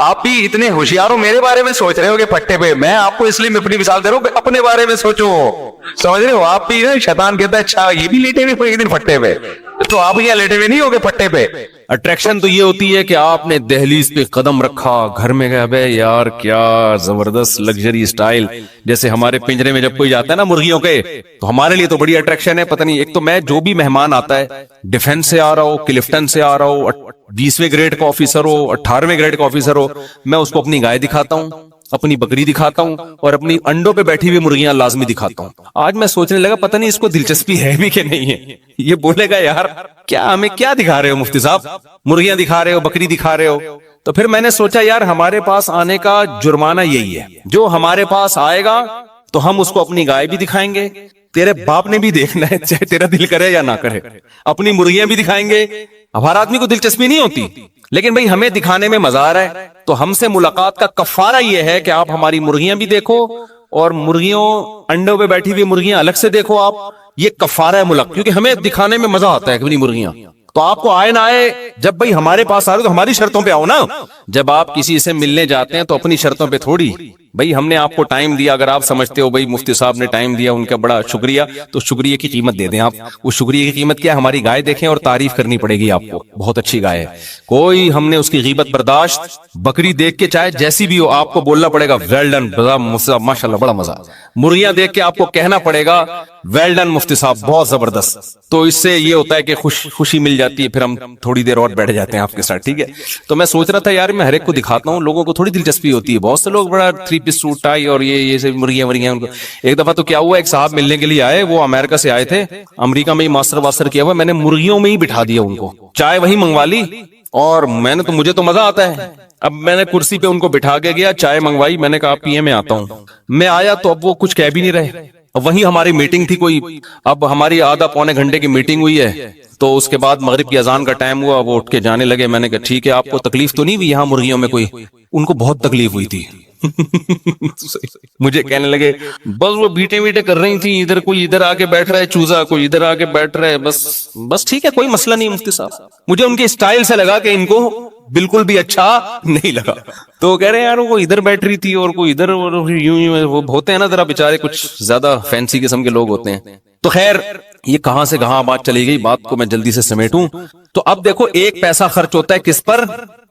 آپ بھی اتنے ہوشیار ہو, میرے بارے میں سوچ رہے ہو کہ پٹے پہ, میں آپ کو اس لیے میں اپنی مثال دے رہا ہوں, اپنے بارے میں سوچو. سمجھ رہے ہو؟ آپ بھی شیطان کہتا ہے اچھا یہ بھی لیٹے ہوئے ایک دن پٹے پہ, تو آپ یہاں لیٹے ہوئے نہیں ہوگے پٹے پہ. اٹریکشن تو یہ ہوتی ہے کہ آپ نے دہلیز پہ قدم رکھا, گھر میں گئے, بے یار کیا زبردست لگژری اسٹائل, جیسے ہمارے پنجرے میں جب کوئی جاتا ہے نا مرغیوں کے, تو ہمارے لیے تو بڑی اٹریکشن ہے. پتہ نہیں, ایک تو میں جو بھی مہمان آتا ہے, ڈیفنس سے آ رہا ہو, کلفٹن سے آ رہا ہو, 20ویں گریڈ کا آفیسر ہو, 18ویں گریڈ کا آفیسر ہو, میں اس کو اپنی گائے دکھاتا ہوں, اپنی بکری دکھاتا ہوں, اور اپنی انڈوں پہ بیٹھی ہوئی مرغیاں لازمی دکھاتا ہوں. آج میں سوچنے لگا پتہ نہیں اس کو دلچسپی ہے بھی کہ نہیں ہے. یہ بولے گا یار کیا ہمیں کیا دکھا رہے ہو مفتی صاحب, مرغیاں دکھا رہے ہو, بکری دکھا رہے ہو. تو پھر میں نے سوچا یار ہمارے پاس آنے کا جرمانہ یہی ہے, جو ہمارے پاس آئے گا تو ہم اس کو اپنی گائے بھی دکھائیں گے, تیرے باپ نے بھی دیکھنا ہے چاہے تیرا دل کرے یا نہ کرے, اپنی مرغیاں بھی دکھائیں گے. اب ہر آدمی کو دلچسپی نہیں ہوتی, لیکن بھئی ہمیں دکھانے میں مزہ آ رہا ہے, تو ہم سے ملاقات کا کفارہ یہ ہے کہ آپ ہماری مرغیاں بھی دیکھو اور مرغیوں انڈوں پہ بیٹھی ہوئی مرغیاں الگ سے دیکھو آپ. یہ کفارہ ملک, کیونکہ ہمیں دکھانے میں مزہ آتا ہے کہ مرغیاں, تو آپ کو آئے نہ آئے, جب بھائی ہمارے پاس آ رہے تو ہماری شرطوں پہ آؤ نا. جب آپ کسی سے ملنے جاتے ہیں تو اپنی شرطوں پہ تھوڑی. بھائی ہم نے آپ کو ٹائم دیا, اگر آپ سمجھتے ہو بھائی مفتی صاحب نے ٹائم دیا ان کا بڑا شکریہ, تو شکریہ کی قیمت دے دیں آپ. اس شکریہ کی قیمت کیا ہے؟ ہماری گائے دیکھیں اور تعریف کرنی پڑے گی آپ کو, بہت اچھی گائے ہے. کوئی ہم نے اس کی غیبت برداشت, بکری دیکھ کے چاہے جیسی بھی ہو آپ کو بولنا پڑے گا ویل ڈن ماشاء اللہ, بڑا مزہ. مرغیاں دیکھ کے آپ کو کہنا پڑے گا ویل ڈن مفتی صاحب, بہت زبردست. تو اس سے یہ ہوتا ہے کہ خوشی مل جاتی ہے, پھر ہم تھوڑی دیر اور بیٹھ جاتے ہیں آپ کے ساتھ, ٹھیک ہے. تو میں سوچ رہا تھا یار میں ہر ایک کو دکھاتا ہوں, لوگوں کو تھوڑی دلچسپی ہوتی ہے. بہت سے لوگ بڑا 3 پیس سوٹ ٹائی اور یہ سب مرغیاں ان کو. ایک دفعہ تو کیا ہوا, ایک صاحب ملنے کے لیے آئے, وہ امریکہ سے آئے تھے, امریکہ میں ہی ماسٹر واسٹر کیا ہوا, میں نے مرغیوں میں ہی بٹھا دیا ان کو, چائے وہی منگوا لی, اور مجھے تو مزہ آتا ہے. اب میں نے کرسی پہ ان کو بٹھا کے گیا, چائے منگوائی, میں نے کہا آپ پیئے میں آتا ہوں. میں آیا تو اب وہ کچھ کہہ بھی نہیں رہے. وہیں ہماری میٹنگ تھی کوئی, اب ہماری آدھا پونے گھنٹے کی میٹنگ ہوئی ہے, تو اس کے بعد مغرب کی اذان کا ٹائم ہوا, وہ اٹھ کے جانے لگے. میں نے کہا ٹھیک ہے, آپ کو تکلیف تو نہیں ہوئی یہاں مرغیوں میں کوئی؟ ان کو بہت تکلیف ہوئی تھی. مجھے کہنے لگے بس وہ بیٹے بیٹے کر رہی تھی, ادھر کوئی ادھر آ کے بیٹھ رہا ہے چوزا, کوئی ادھر آ کے بیٹھ رہا ہے, بس ٹھیک ہے کوئی مسئلہ نہیں مفتی صاحب. مجھے ان کے اسٹائل سے لگا کہ ان کو بالکل بھی اچھا نہیں لگا. تو کہہ رہے ہیں یار وہ ادھر بیٹھ رہی تھی اور کوئی ادھر, یوں وہ ہوتے ہیں نا ذرا بےچارے کچھ زیادہ فینسی قسم کے لوگ ہوتے ہیں. تو خیر یہ کہاں سے کہاں بات چلی گئی, بات کو میں جلدی سے سمیٹوں. تو اب دیکھو ایک پیسہ خرچ ہوتا ہے کس پر؟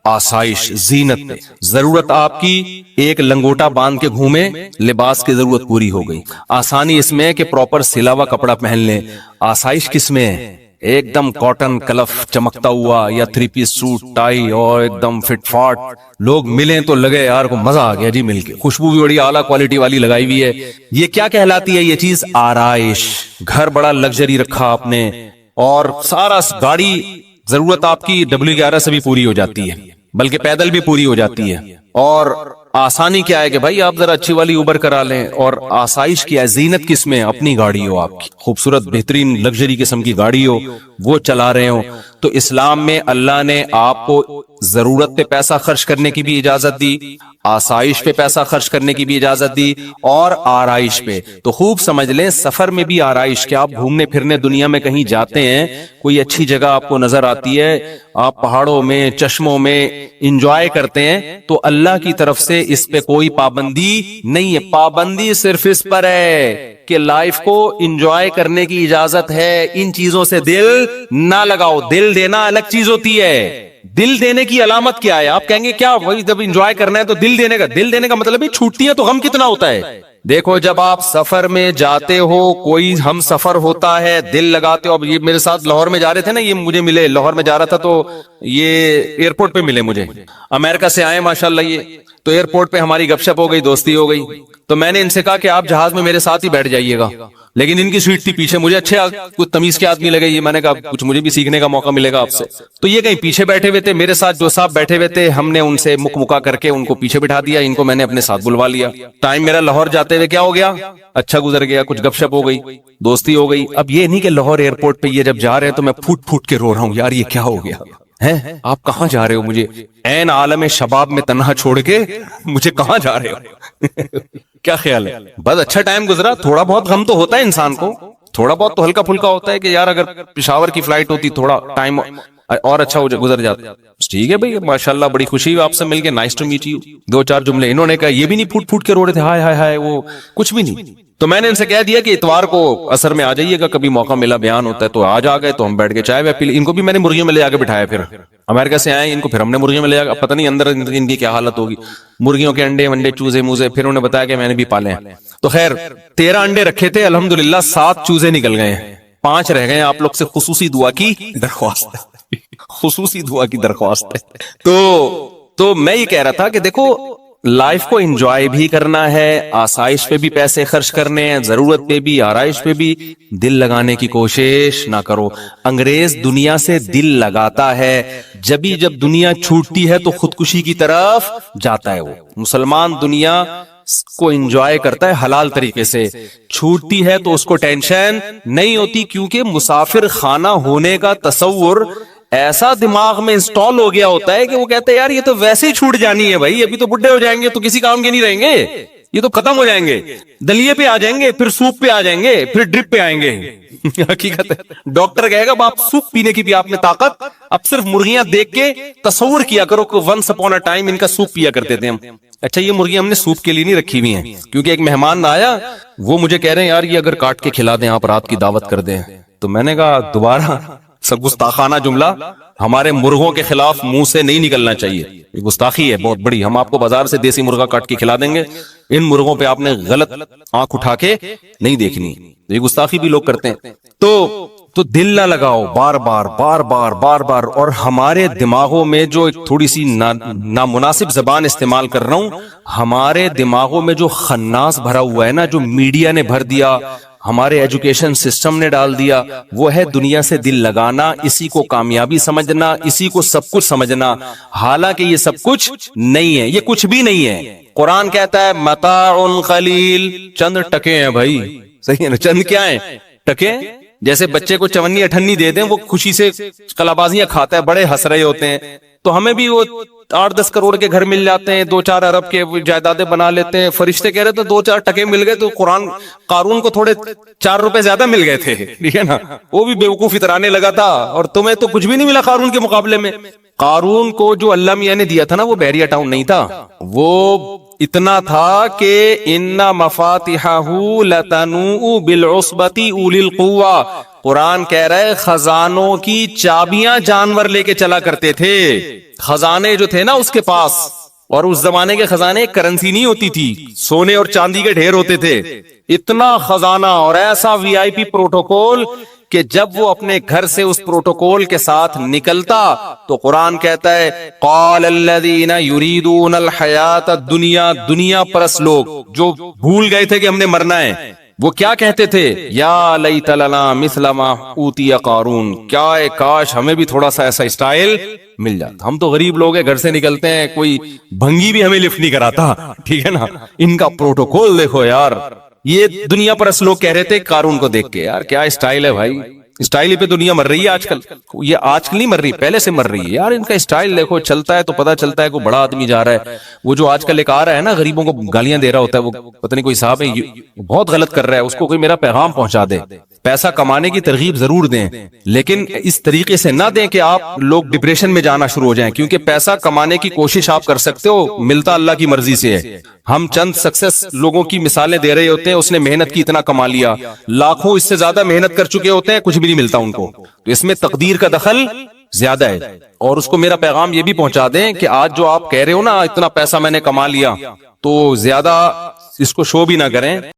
آسائش, زینت پہ. ضرورت آپ کی ایک لنگوٹا باندھ کے گھومے, لباس کی ضرورت پوری ہو گئی. آسانی اس میں کہ پراپر سلا ہوا کپڑا پہن لیں. آسائش کس میں ہے؟ ایک دم کاٹن کلف چمکتا ہوا, یا 3 پیس سوٹ ٹائی اور ایک دم فٹ فاٹ. لوگ ملیں تو لگے یار کو مزہ آ گیا جی مل کے, خوشبو بھی بڑی اعلیٰ کوالٹی والی لگائی ہوئی ہے. یہ کیا کہلاتی ہے یہ چیز؟ آرائش. گھر بڑا لگژری رکھا آپ نے, اور سارا گاڑی ضرورت آپ کی W11 سے بھی پوری ہو جاتی ہے, بلکہ پیدل بھی پوری ہو جاتی ہے. اور آسانی کیا ہے کہ بھائی آپ ذرا اچھی والی اوبر کرا لیں. اور آسائش کیا ہے؟ زینت کس میں؟ اپنی گاڑی ہو آپ کی, خوبصورت بہترین لگژری قسم کی گاڑی ہو, وہ چلا رہے ہو. تو اسلام میں اللہ نے آپ کو ضرورت پہ پیسہ خرچ کرنے کی بھی اجازت دی, آسائش پہ پیسہ خرچ کرنے کی بھی اجازت دی, اور آرائش پہ. تو خوب سمجھ لیں سفر میں بھی آرائش, کہ آپ گھومنے پھرنے دنیا میں کہیں جاتے ہیں, کوئی اچھی جگہ آپ کو نظر آتی ہے, آپ پہاڑوں میں چشموں میں انجوائے کرتے ہیں, تو اللہ کی طرف سے اس پہ کوئی پابندی نہیں ہے. پابندی صرف اس پر ہے کہ لائف کو انجوائے کرنے کی اجازت ہے, ان چیزوں سے دل نہ لگاؤ. دل دینا الگ چیز ہوتی ہے. دل دینے کی علامت کیا ہے؟ آپ کہیں گے کیا وہی جب انجوائے کرنا ہے تو دل دینے کا مطلب ہے چھوٹتی ہے تو غم کتنا ہوتا ہے. دیکھو جب آپ سفر میں جاتے ہو, کوئی ہم سفر ہوتا ہے, دل لگاتے ہو. اب یہ میرے ساتھ لاہور میں جا رہے تھے نا, یہ مجھے ملے, لاہور میں جا رہا تھا تو یہ ایئرپورٹ پہ ملے مجھے, امریکہ سے آئے ماشاءاللہ. یہ تو ایئرپورٹ پہ ہماری گپ شپ ہو گئی, دوستی ہو گئی. تو میں نے ان سے کہا کہ آپ جہاز میں میرے ساتھ ہی بیٹھ جائیے گا, لیکن ان کی سیٹ تھی پیچھے. مجھے اچھے کچھ تمیز کے آدمی لگے, یہ میں نے کہا کچھ مجھے بھی سیکھنے کا موقع ملے گا آپ سے. تو یہ کہیں پیچھے بیٹھے ہوئے تھے, میرے ساتھ جو صاحب بیٹھے ہوئے تھے ہم نے ان سے مکا کر کے ان کو پیچھے بٹھا دیا, ان کو میں نے اپنے ساتھ بلوا لیا. ٹائم میرا لاہور جاتے ہوئے کیا ہو گیا, اچھا گزر گیا, کچھ گپ شپ ہو گئی, دوستی ہو گئی. اب یہ نہیں کہ لاہور ایئرپورٹ پہ یہ جب جا رہے ہیں تو میں پھوٹ کے رو رہا ہوں یار یہ کیا ہو گیا ہے, آپ کہاں جا رہے ہو, مجھے عین عالم شباب میں تنہا چھوڑ کے مجھے کہاں جا رہے ہو. کیا خیال ہے؟ بس اچھا ٹائم گزرا. تھوڑا بہت غم تو ہوتا ہے انسان کو, تھوڑا بہت تو ہلکا پھلکا ہوتا ہے کہ یار اگر پشاور کی فلائٹ ہوتی تھوڑا ٹائم اور اچھا گزر جاتا. ٹھیک ہے بھائی, ماشاءاللہ بڑی خوشی ہوئی آپ سے مل کے, نائس ٹو میٹ یو. 2-4 جملے انہوں نے کہا, یہ بھی نہیں پھوٹ کے رو رہے تھے ہائے ہائے ہائے, وہ کچھ بھی نہیں. تو میں نے ان سے کہہ دیا کہ اتوار کو عصر میں آ جائیے گا, کبھی موقع ملا بیان ہوتا ہے. تو آج آ گئے, تو ہم بیٹھ کے چائے پی لی. ان کو بھی میں نے مرغیوں میں لے جا کے بٹھایا, پھر امریکہ سے آئے ان کو پھر ہم نے مرغیوں میں لے جا, پتہ نہیں اندر ان کی کیا حالت ہوگی. مرغیوں کے انڈے ونڈے چوزے موزے, پھر انہوں نے بتایا کہ میں نے بھی پالے ہیں. تو خیر 13 انڈے رکھے تھے, الحمدللہ 7 چوزے نکل گئے ہیں, 5 رہ گئے. آپ لوگ سے خصوصی دعا کی درخواست ہے, خصوصی دعا کی درخواست ہے. تو میں یہ کہہ رہا تھا کہ دیکھو لائف کو انجوائے بھی کرنا ہے, آسائش پہ بھی پیسے خرچ کرنے ہیں, ضرورت پہ بھی, آرائش پہ بھی. دل لگانے کی کوشش نہ کرو. انگریز دنیا سے دل لگاتا ہے, جب دنیا چھوٹتی ہے تو خودکشی کی طرف جاتا ہے. وہ مسلمان دنیا کو انجوائے کرتا ہے حلال طریقے سے, چھوٹتی ہے تو اس کو ٹینشن نہیں ہوتی, کیونکہ مسافر خانہ ہونے کا تصور ایسا دماغ میں انسٹال ہو گیا ہوتا ہے کہ وہ کہتے ہیں یار یہ تو ویسے ہی چھوٹ جانی ہے بھائی, ابھی تو بڈھے ہو جائیں گے تو کسی کام کے نہیں رہیں گے, یہ تو ختم ہو جائیں گے, دلیے پہ آ جائیں گے, پھر سوپ پہ آ جائیں گے, پھر ڈرپ پہ آئیں گے. حقیقت ہے, ڈاکٹر کہے گا باپ سوپ پینے کی بھی آپ میں طاقت, اب صرف مرغیاں دیکھ کے تصور کیا کرو کہ ونس اپون اے ٹائم ان کا سوپ پیا کرتے تھے ہم. اچھا یہ مرغیاں ہم نے سوپ کے لیے نہیں رکھی ہوئی ہیں, کیونکہ ایک مہمان آیا, وہ مجھے کہہ رہے ہیں یار یہ اگر کاٹ کے کھلا دیں آپ, رات کی دعوت کر دیں. تو میں نے کہا دوبارہ سب گستاخانہ جملہ ہمارے مرغوں کے خلاف منہ سے نہیں نکلنا چاہیے, یہ گستاخی ہے بہت بڑی. ہم آپ کو بازار سے دیسی مرغا کاٹ کے کھلا دیں گے, ان مرغوں پہ آپ نے غلط آنکھ اٹھا کے نہیں دیکھنی, یہ گستاخی بھی لوگ کرتے ہیں. تو دل نہ لگاؤ بار بار بار بار بار بار. اور ہمارے دماغوں میں جو ایک تھوڑی سی نامناسب زبان استعمال کر رہا ہوں, ہمارے دماغوں میں جو خناس بھرا ہوا ہے نا, جو میڈیا نے بھر دیا, ہمارے ایجوکیشن سسٹم نے ڈال دیا, وہ ہے دنیا سے دل لگانا, اسی کو کامیابی سمجھنا, اسی کو سب کچھ سمجھنا. حالانکہ یہ سب کچھ نہیں ہے, یہ کچھ بھی نہیں ہے. قرآن کہتا ہے متاع قلیل, چند ٹکے ہیں بھائی, صحیح ہے نا, چند کیا ہیں, ٹکے. جیسے بچے کو چونی اٹھنی دے دیں, وہ خوشی سے کلابازیاں کھاتا ہے, بڑے ہنس رہے ہوتے ہیں. تو ہمیں بھی وہ 8-10 کروڑ کے گھر مل جاتے ہیں, 2-4 ارب کے جائیدادیں بنا لیتے ہیں. فرشتے کہہ رہے تو 2-4 ٹکے مل گئے, تو قارون کو تھوڑے 4 روپے زیادہ مل گئے تھے, ٹھیک ہے نا, وہ بھی بیوقوف اترانے لگا تھا. اور تمہیں تو کچھ بھی نہیں ملا قارون کے مقابلے میں. قارون کو جو اللہ میاں نے دیا تھا نا, وہ بحریہ ٹاؤن نہیں تھا, وہ اتنا تھا کہ ان مفاتحہ لتنوء بالعصبۃ اولی القوہ. قرآن کہہ رہا ہے خزانوں کی چابیاں جانور لے کے چلا کرتے تھے. خزانے جو تھے نا اس کے پاس, اور اس زمانے کے خزانے کرنسی نہیں ہوتی تھی, سونے اور چاندی کے ڈھیر ہوتے تھے. اتنا خزانہ اور ایسا وی آئی پی پروٹوکول کہ جب وہ اپنے گھر سے اس پروٹوکول کے ساتھ نکلتا تو قرآن کہتا ہے قال الذین یریدون الحیات الدنیا, دنیا پرست لوگ جو بھول گئے تھے کہ ہم نے مرنا ہے, وہ کیا کہتے تھے, یا لیت لنا مثل ما اوتی قارون, کیا کاش ہمیں بھی تھوڑا سا ایسا اسٹائل مل جاتا. ہم تو غریب لوگ ہیں, گھر سے نکلتے ہیں, کوئی بھنگی بھی ہمیں لفٹ نہیں کراتا, ٹھیک ہے نا. ان کا پروٹوکول دیکھو یار. یہ دنیا پرست لوگ کہہ رہے تھے قارون کو دیکھ کے, یار کیا اسٹائل ہے بھائی, اسٹائل پہ دنیا مر رہی ہے آج کل. یہ آج کل نہیں مر رہی, پہلے سے مر رہی ہے یار. ان کا اسٹائل دیکھو, چلتا ہے تو پتا چلتا ہے کوئی بڑا آدمی جا رہا ہے. وہ جو آج کل ایک آ رہا ہے نا, غریبوں کو گالیاں دے رہا ہوتا ہے, وہ پتہ نہیں کوئی صاحب ہے, بہت غلط کر رہا ہے, اس کو کوئی میرا پیغام پہنچا دے. پیسہ کمانے کی ترغیب ضرور دیں, لیکن اس طریقے سے نہ دیں کہ آپ لوگ ڈپریشن میں جانا شروع ہو جائیں, کیونکہ پیسہ کمانے کی کوشش آپ کر سکتے ہو, ملتا اللہ کی مرضی سے ہے. ہم چند سکسیس لوگوں کی مثالیں دے رہے ہوتے ہیں, اس نے محنت کی اتنا کما لیا, لاکھوں اس سے زیادہ محنت کر چکے ہوتے ہیں, کچھ بھی نہیں ملتا ان کو. تو اس میں تقدیر کا دخل زیادہ ہے. اور اس کو میرا پیغام یہ بھی پہنچا دیں کہ آج جو آپ کہہ رہے ہو نا اتنا پیسہ میں نے کما لیا, تو زیادہ اس کو شو بھی نہ کریں.